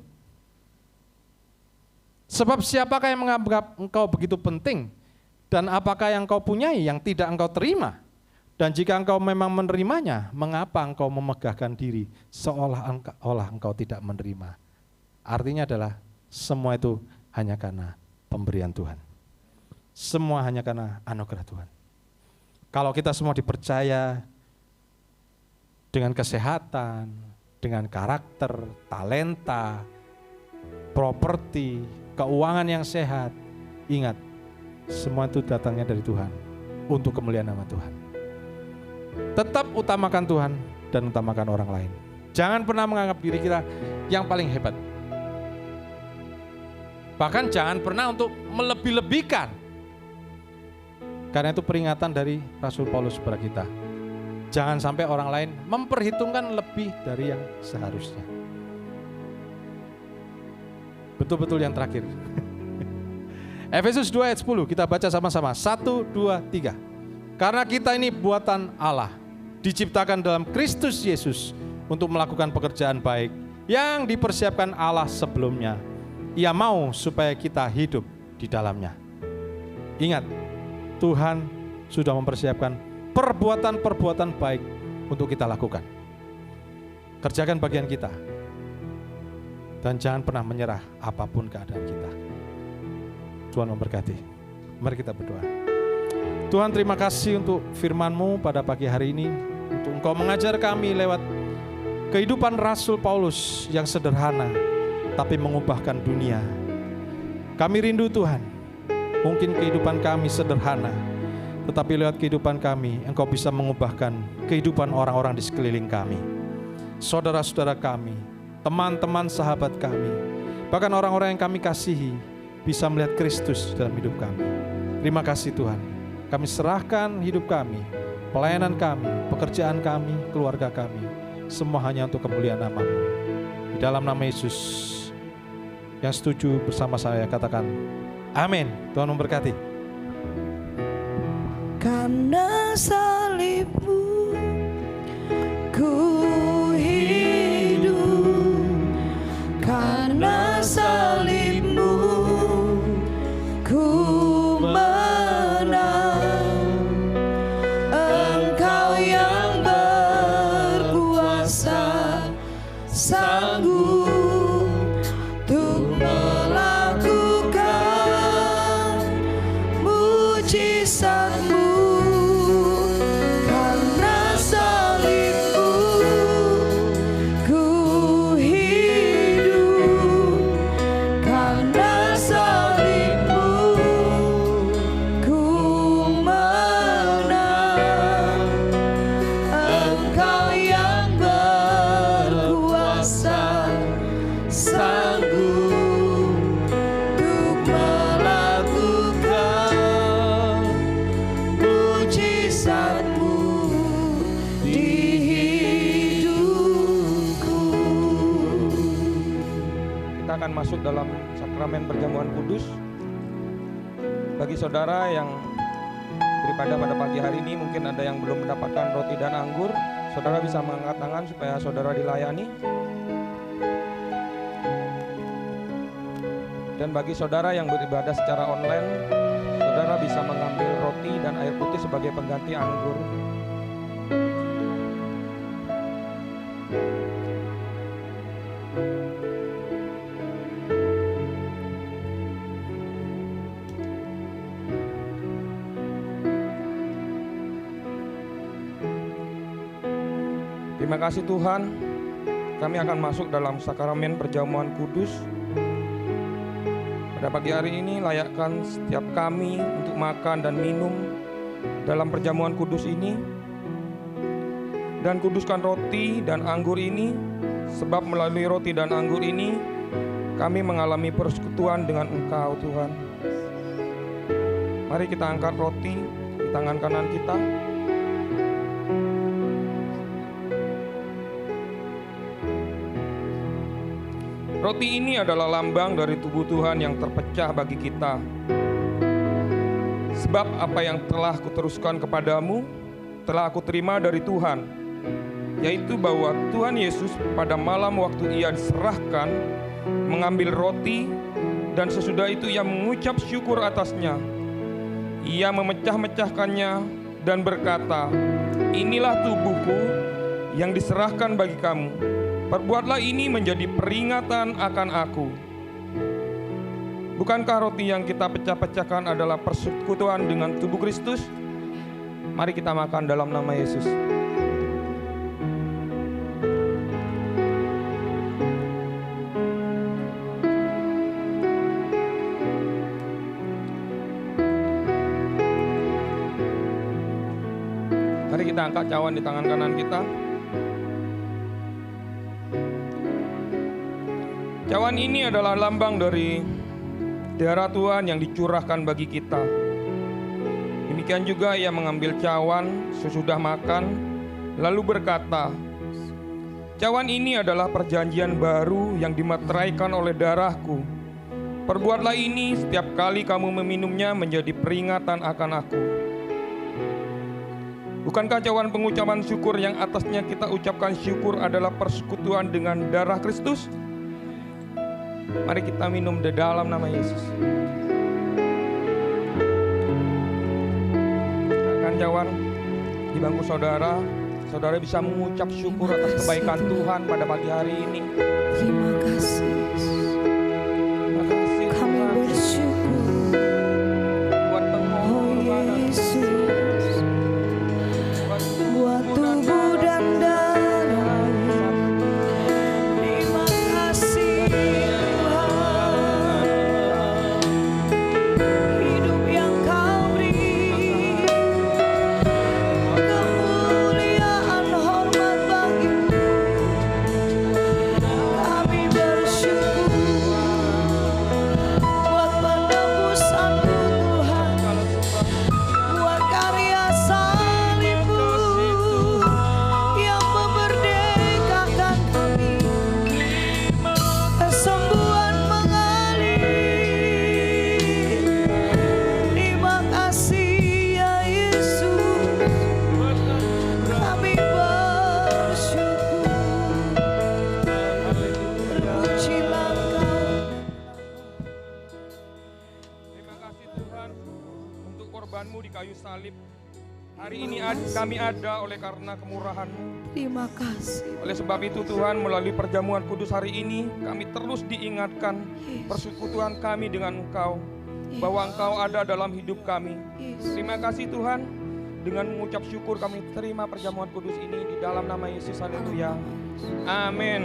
Sebab siapakah yang menganggap engkau begitu penting, dan apakah yang engkau punyai yang tidak engkau terima? Dan jika engkau memang menerimanya, mengapa engkau memegahkan diri seolah-olah engkau tidak menerima? Artinya adalah semua itu hanya karena pemberian Tuhan. Semua hanya karena anugerah Tuhan. Kalau kita semua dipercaya dengan kesehatan, dengan karakter, talenta, properti, keuangan yang sehat, ingat, semua itu datangnya dari Tuhan untuk kemuliaan nama Tuhan. Tetap utamakan Tuhan dan utamakan orang lain. Jangan pernah menganggap diri kita yang paling hebat. Bahkan jangan pernah untuk melebih-lebihkan. Karena itu peringatan dari Rasul Paulus kepada kita. Jangan sampai orang lain memperhitungkan lebih dari yang seharusnya. Betul-betul yang terakhir. Efesus 2 ayat 10, kita baca sama-sama. 1, 2, 3. Karena kita ini buatan Allah, diciptakan dalam Kristus Yesus untuk melakukan pekerjaan baik yang dipersiapkan Allah sebelumnya. Ia mau supaya kita hidup di dalamnya. Ingat, Tuhan sudah mempersiapkan perbuatan-perbuatan baik untuk kita lakukan. Kerjakan bagian kita. Dan jangan pernah menyerah apapun keadaan kita. Tuhan memberkati. Mari kita berdoa. Tuhan, terima kasih untuk firman-Mu pada pagi hari ini. Untuk Engkau mengajar kami lewat kehidupan Rasul Paulus yang sederhana, tapi mengubahkan dunia. Kami rindu Tuhan. Mungkin kehidupan kami sederhana, tetapi lewat kehidupan kami, Engkau bisa mengubahkan kehidupan orang-orang di sekeliling kami. Saudara-saudara kami, teman-teman sahabat kami, bahkan orang-orang yang kami kasihi, bisa melihat Kristus dalam hidup kami. Terima kasih Tuhan, kami serahkan hidup kami, pelayanan kami, pekerjaan kami, keluarga kami, semua hanya untuk kemuliaan nama-Mu. Di dalam nama Yesus, yang setuju bersama saya katakan, amin. Tuhan memberkati. Karena salib-Mu ku hidup, karena salib-Mu ku menang. Engkau yang berkuasa, sanggup untuk melakukan mujizat-Mu. Karena masuk dalam sakramen perjamuan kudus. Bagi saudara yang beribadah pada pagi hari ini, mungkin ada yang belum mendapatkan roti dan anggur, saudara bisa mengangkat tangan supaya saudara dilayani. Dan bagi saudara yang beribadah secara online, saudara bisa mengambil roti dan air putih sebagai pengganti anggur. Terima kasih Tuhan, kami akan masuk dalam sakramen perjamuan kudus. Pada pagi hari ini layakkan setiap kami untuk makan dan minum dalam perjamuan kudus ini. Dan kuduskan roti dan anggur ini, sebab melalui roti dan anggur ini kami mengalami persekutuan dengan Engkau Tuhan. Mari kita angkat roti di tangan kanan kita. Roti ini adalah lambang dari tubuh Tuhan yang terpecah bagi kita. Sebab apa yang telah kuteruskan kepadamu, telah aku terima dari Tuhan, yaitu bahwa Tuhan Yesus pada malam waktu ia diserahkan, mengambil roti, dan sesudah itu ia mengucap syukur atasnya. Ia memecah-mecahkannya dan berkata, "Inilah tubuhku yang diserahkan bagi kamu. Perbuatlah ini menjadi peringatan akan aku." Bukankah roti yang kita pecah-pecahkan adalah persekutuan dengan tubuh Kristus? Mari kita makan dalam nama Yesus. Mari kita angkat cawan di tangan kanan kita. Cawan ini adalah lambang dari darah Tuhan yang dicurahkan bagi kita. Demikian juga ia mengambil cawan sesudah makan, lalu berkata, "Cawan ini adalah perjanjian baru yang dimateraikan oleh darahku. Perbuatlah ini setiap kali kamu meminumnya menjadi peringatan akan aku." Bukankah cawan pengucapan syukur yang atasnya kita ucapkan syukur adalah persekutuan dengan darah Kristus? Mari kita minum di dalam nama Yesus. Akan cawan di bangku saudara, saudara bisa mengucap syukur atas kebaikan Tuhan pada pagi hari ini. Terima kasih. Terima kasih Kami Tuhan bersyukur. buat Oh pengorbanan, Yesus, buat buat tubuh dan darah. Terima kasih Tuhan, hidup yang Kau beri, kemuliaan hormat bagi-Mu. Kami bersyukur buat penebusan-Mu Tuhan, buat karya salib-Mu yang memerdekakan kami. Kesembuhan mengalir. Terima kasih ya Yesus, kami bersyukur. Terpujilah Kau. Terima kasih Tuhan untuk korban-Mu di kayu salib. Hari ini kami ada oleh karena kemurahan-Mu. Terima kasih Oleh sebab itu Tuhan, melalui perjamuan kudus hari ini kami terus diingatkan persekutuan kami dengan Engkau, bahwa Engkau ada dalam hidup kami. Yesus. Terima kasih Tuhan, dengan mengucap syukur kami terima perjamuan kudus ini di dalam nama Yesus. Haleluya. Amin.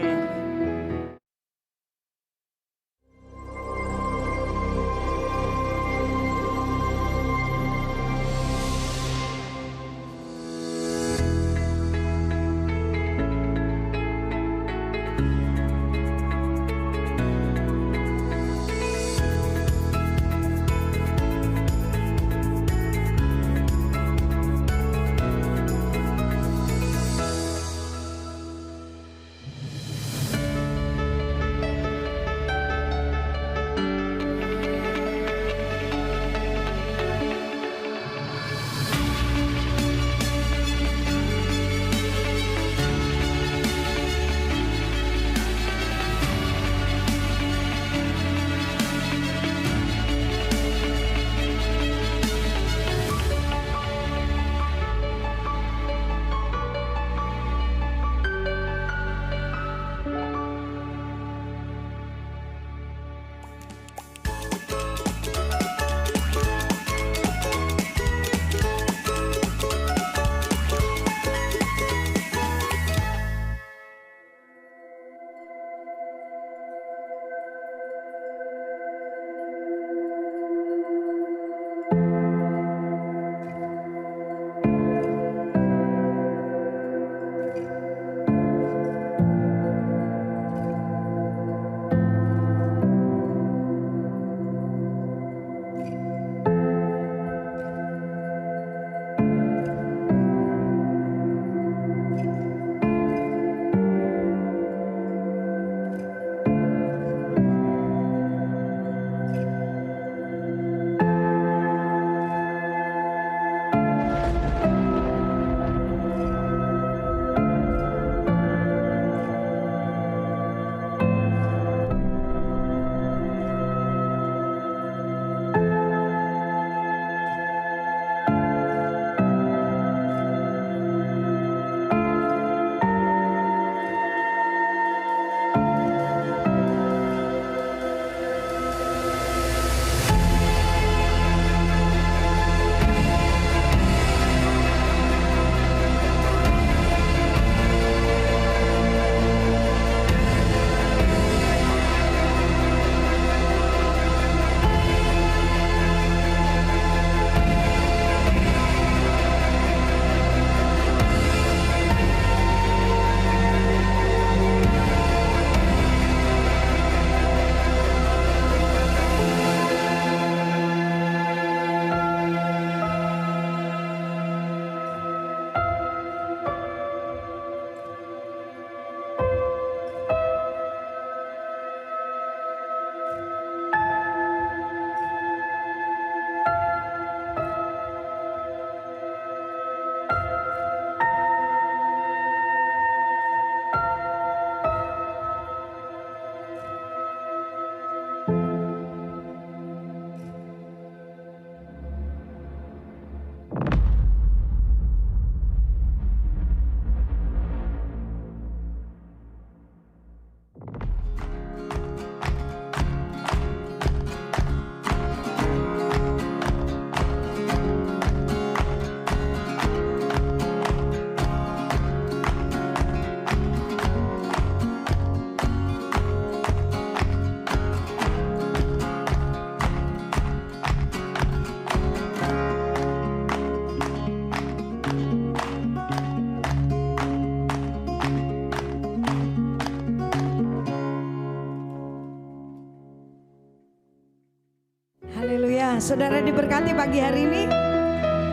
saudara diberkati pagi hari ini.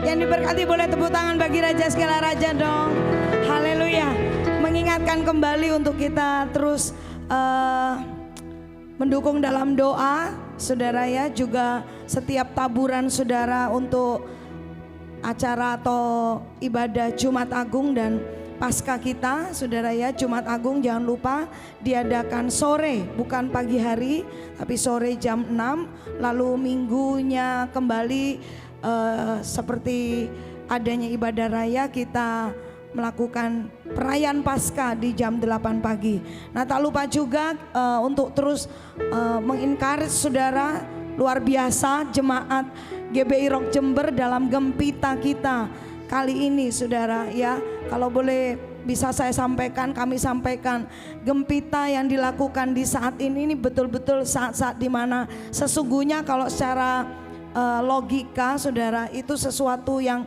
Yang diberkati boleh tepuk tangan bagi Raja segala Raja dong. Haleluya. Mengingatkan kembali untuk kita terus mendukung dalam doa, saudara ya. Juga setiap taburan saudara untuk acara atau ibadah Jumat Agung dan Pasca kita, saudara ya. Jumat Agung jangan lupa diadakan sore, bukan pagi hari, tapi sore jam 6. Lalu minggunya kembali seperti adanya ibadah raya, kita melakukan perayaan Pasca di jam 8 pagi. Nah, tak lupa juga untuk terus mengencourage saudara, luar biasa jemaat GBI Rock Jember dalam gempita kita kali ini, saudara ya. Kalau boleh bisa saya sampaikan, kami sampaikan, gempita yang dilakukan di saat ini betul-betul saat-saat dimana sesungguhnya kalau secara logika saudara itu sesuatu yang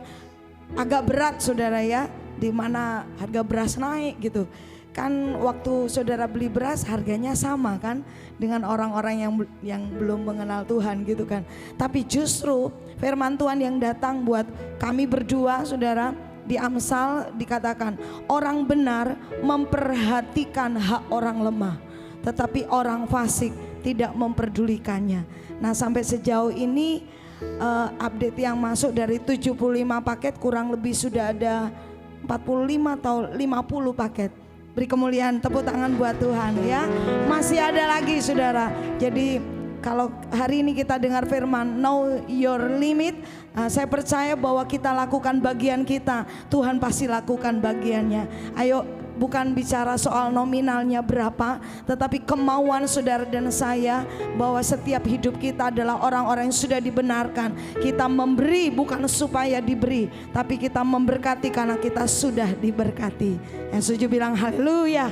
agak berat, saudara ya, dimana harga beras naik gitu kan. Waktu saudara beli beras harganya sama kan dengan orang-orang yang belum mengenal Tuhan gitu kan. Tapi justru firman Tuhan yang datang buat kami berdua, saudara, di Amsal dikatakan orang benar memperhatikan hak orang lemah, tetapi orang fasik tidak memperdulikannya. Nah, sampai sejauh ini update yang masuk dari 75 paket kurang lebih sudah ada 45 atau 50 paket. Beri kemuliaan, tepuk tangan buat Tuhan ya. Masih ada lagi, saudara. Jadi kalau hari ini kita dengar firman know your limit, saya percaya bahwa kita lakukan bagian kita, Tuhan pasti lakukan bagiannya. Ayo, bukan bicara soal nominalnya berapa, tetapi kemauan saudara dan saya bahwa setiap hidup kita adalah orang-orang yang sudah dibenarkan. Kita memberi bukan supaya diberi, tapi kita memberkati karena kita sudah diberkati. Yang setuju bilang haleluya.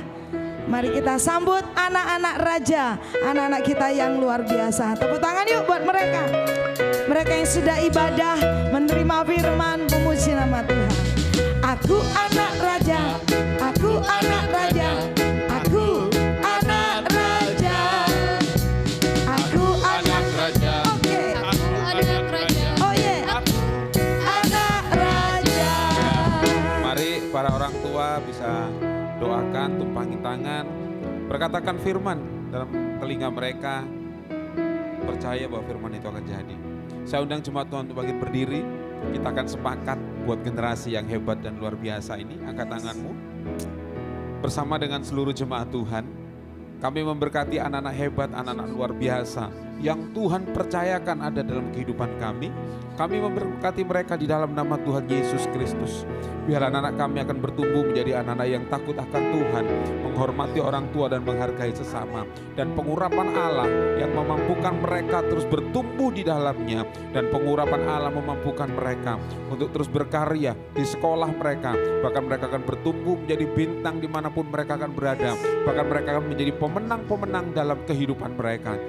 Mari kita sambut anak-anak raja, anak-anak kita yang luar biasa. Tepuk tangan yuk buat mereka. Mereka yang sudah ibadah, menerima firman, memuji nama Tuhan. Aku anak raja, aku anak raja, aku anak raja, aku anak raja. Oke, Aku anak raja. oh yeah, aku anak raja. Mari para orang tua bisa doakan, tumpangi tangan, berkatakan firman dalam telinga mereka, percaya bahwa firman itu akan jadi. Saya undang jemaat Tuhan untuk bangkit berdiri. Kita akan sepakat buat generasi yang hebat dan luar biasa ini. Angkat tanganmu. Bersama dengan seluruh jemaat Tuhan, kami memberkati anak-anak hebat, anak-anak luar biasa yang Tuhan percayakan ada dalam kehidupan kami. Kami memberkati mereka di dalam nama Tuhan Yesus Kristus. Biar anak-anak kami akan bertumbuh menjadi anak-anak yang takut akan Tuhan, menghormati orang tua dan menghargai sesama. Dan pengurapan Allah yang memampukan mereka terus bertumbuh di dalamnya. Dan pengurapan Allah memampukan mereka untuk terus berkarya di sekolah mereka. Bahkan mereka akan bertumbuh menjadi bintang dimanapun mereka akan berada. Bahkan mereka akan menjadi pemenang-pemenang dalam kehidupan mereka.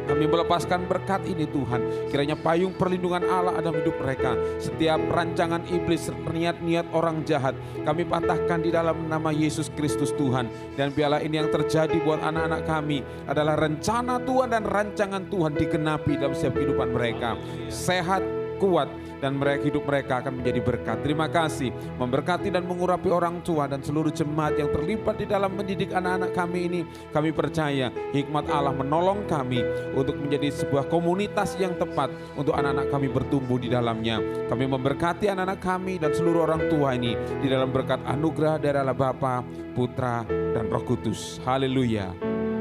Kami melepaskan berkat ini Tuhan. Kiranya payung perlindungan Allah ada hidup mereka. Setiap rancangan iblis, niat-niat orang jahat, kami patahkan di dalam nama Yesus Kristus Tuhan. Dan biarlah ini yang terjadi buat anak-anak kami adalah rencana Tuhan dan rancangan Tuhan digenapi dalam setiap kehidupan mereka. Sehat, kuat, dan hidup mereka akan menjadi berkat. Terima kasih memberkati dan mengurapi orang tua dan seluruh jemaat yang terlibat di dalam mendidik anak-anak kami ini. Kami percaya hikmat Allah menolong kami untuk menjadi sebuah komunitas yang tepat untuk anak-anak kami bertumbuh di dalamnya. Kami memberkati anak-anak kami dan seluruh orang tua ini di dalam berkat anugerah dari Allah Bapa, Putra, dan Roh Kudus. Haleluya.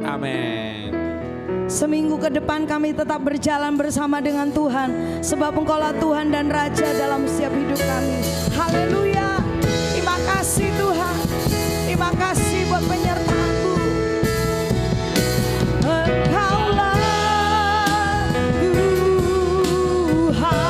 Amin. Seminggu ke depan kami tetap berjalan bersama dengan Tuhan, sebab Engkaulah Tuhan dan Raja dalam setiap hidup kami. Haleluya. Terima kasih Tuhan. Terima kasih buat penyertaan-Mu. Engkaulah Tuhan.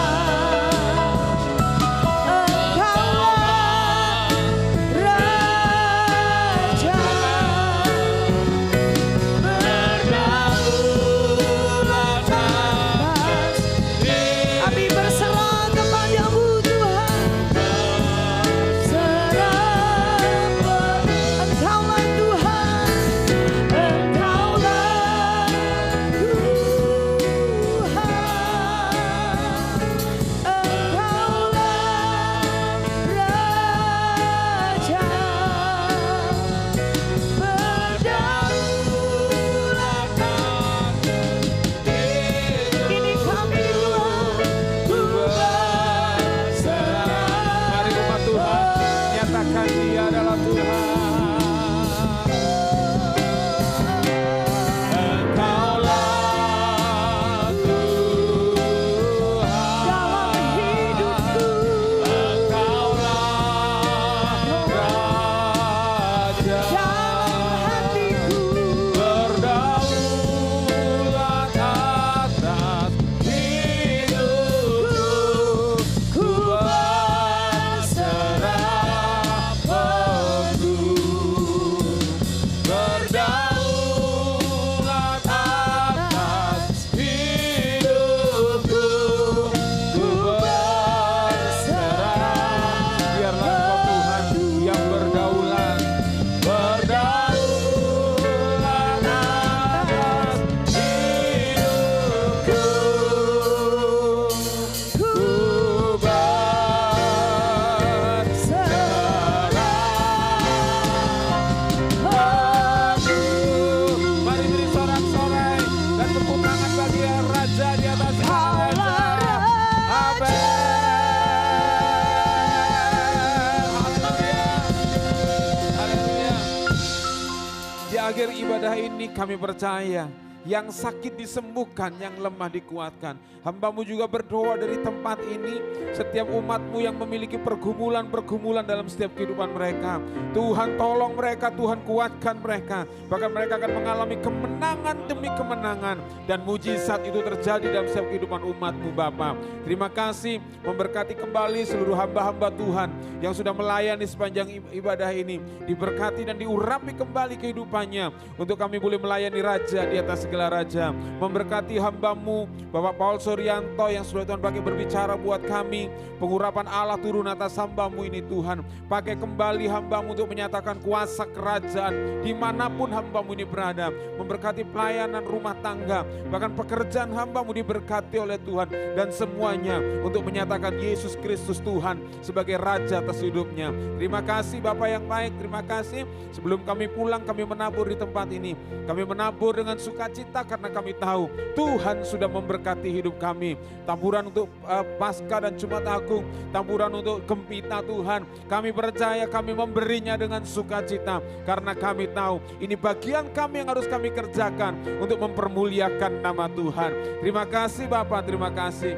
akhir ibadah ini kami percaya, yang sakit disembuhkan, yang lemah dikuatkan. Hamba-Mu juga berdoa dari tempat ini, setiap umat-Mu yang memiliki pergumulan-pergumulan dalam setiap kehidupan mereka. Tuhan tolong mereka, Tuhan kuatkan mereka. Bahkan mereka akan mengalami kemenangan demi kemenangan. Dan mujizat itu terjadi dalam setiap kehidupan umat-Mu Bapa. Terima kasih, memberkati kembali seluruh hamba-hamba Tuhan yang sudah melayani sepanjang ibadah ini. Diberkati dan diurapi kembali kehidupannya, untuk kami boleh melayani Raja di atas segala raja. Memberkati hamba-Mu Bapak Paul Suryanto yang sudah Tuhan pakai berbicara buat kami. Pengurapan Allah turun atas hamba-Mu ini Tuhan. Pakai kembali hamba-Mu untuk menyatakan kuasa kerajaan dimanapun hamba-Mu ini berada. Memberkati pelayanan rumah tangga, bahkan pekerjaan hamba-Mu diberkati oleh Tuhan. Dan semuanya untuk menyatakan Yesus Kristus Tuhan sebagai Raja atas hidupnya. Terima kasih Bapak yang baik, terima kasih. Sebelum kami pulang, kami menabur di tempat ini. Kami menabur dengan sukacita karena kami tahu Tuhan sudah memberkati hidup kami. Taburan untuk Paskah dan Jumat Agung, taburan untuk Gempita Tuhan, kami percaya kami memberinya dengan sukacita karena kami tahu ini bagian kami yang harus kami kerjakan untuk mempermuliakan nama Tuhan. Terima kasih Bapak, terima kasih.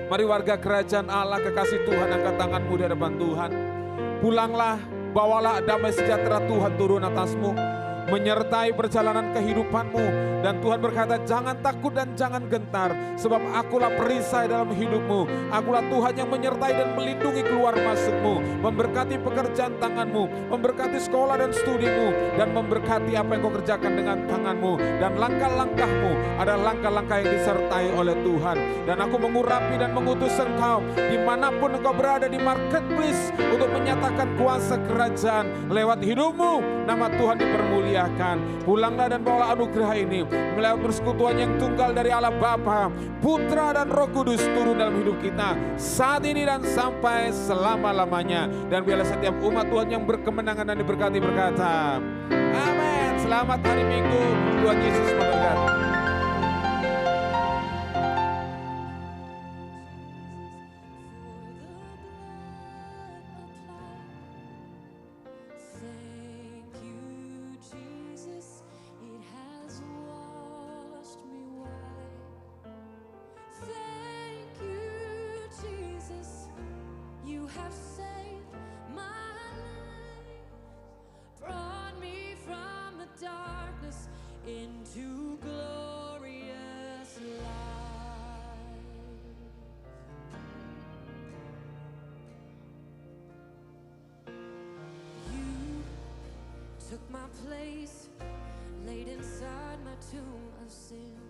Mari warga kerajaan Allah, kekasih Tuhan, angkat tanganmu di hadapan Tuhan. Pulanglah, bawalah damai sejahtera Tuhan turun atasmu, menyertai perjalanan kehidupanmu. Dan Tuhan berkata, jangan takut dan jangan gentar, sebab akulah perisai dalam hidupmu. Akulah Tuhan yang menyertai dan melindungi keluar masukmu, memberkati pekerjaan tanganmu, memberkati sekolah dan studimu, dan memberkati apa yang kau kerjakan dengan tanganmu. Dan langkah-langkahmu adalah langkah-langkah yang disertai oleh Tuhan. Dan aku mengurapi dan mengutus engkau dimanapun engkau berada di marketplace untuk menyatakan kuasa kerajaan lewat hidupmu. Nama Tuhan dipermuliakan. Pulanglah dan bawalah anugerah ini melalui persekutuan yang tunggal dari Allah Bapa, Putra dan Roh Kudus turun dalam hidup kita saat ini dan sampai selama-lamanya. Dan biarlah setiap umat Tuhan yang berkemenangan dan diberkati berkata, amin. Selamat hari Minggu, Tuhan Yesus memberkati. Into glorious light. You took my place, laid inside my tomb of sin.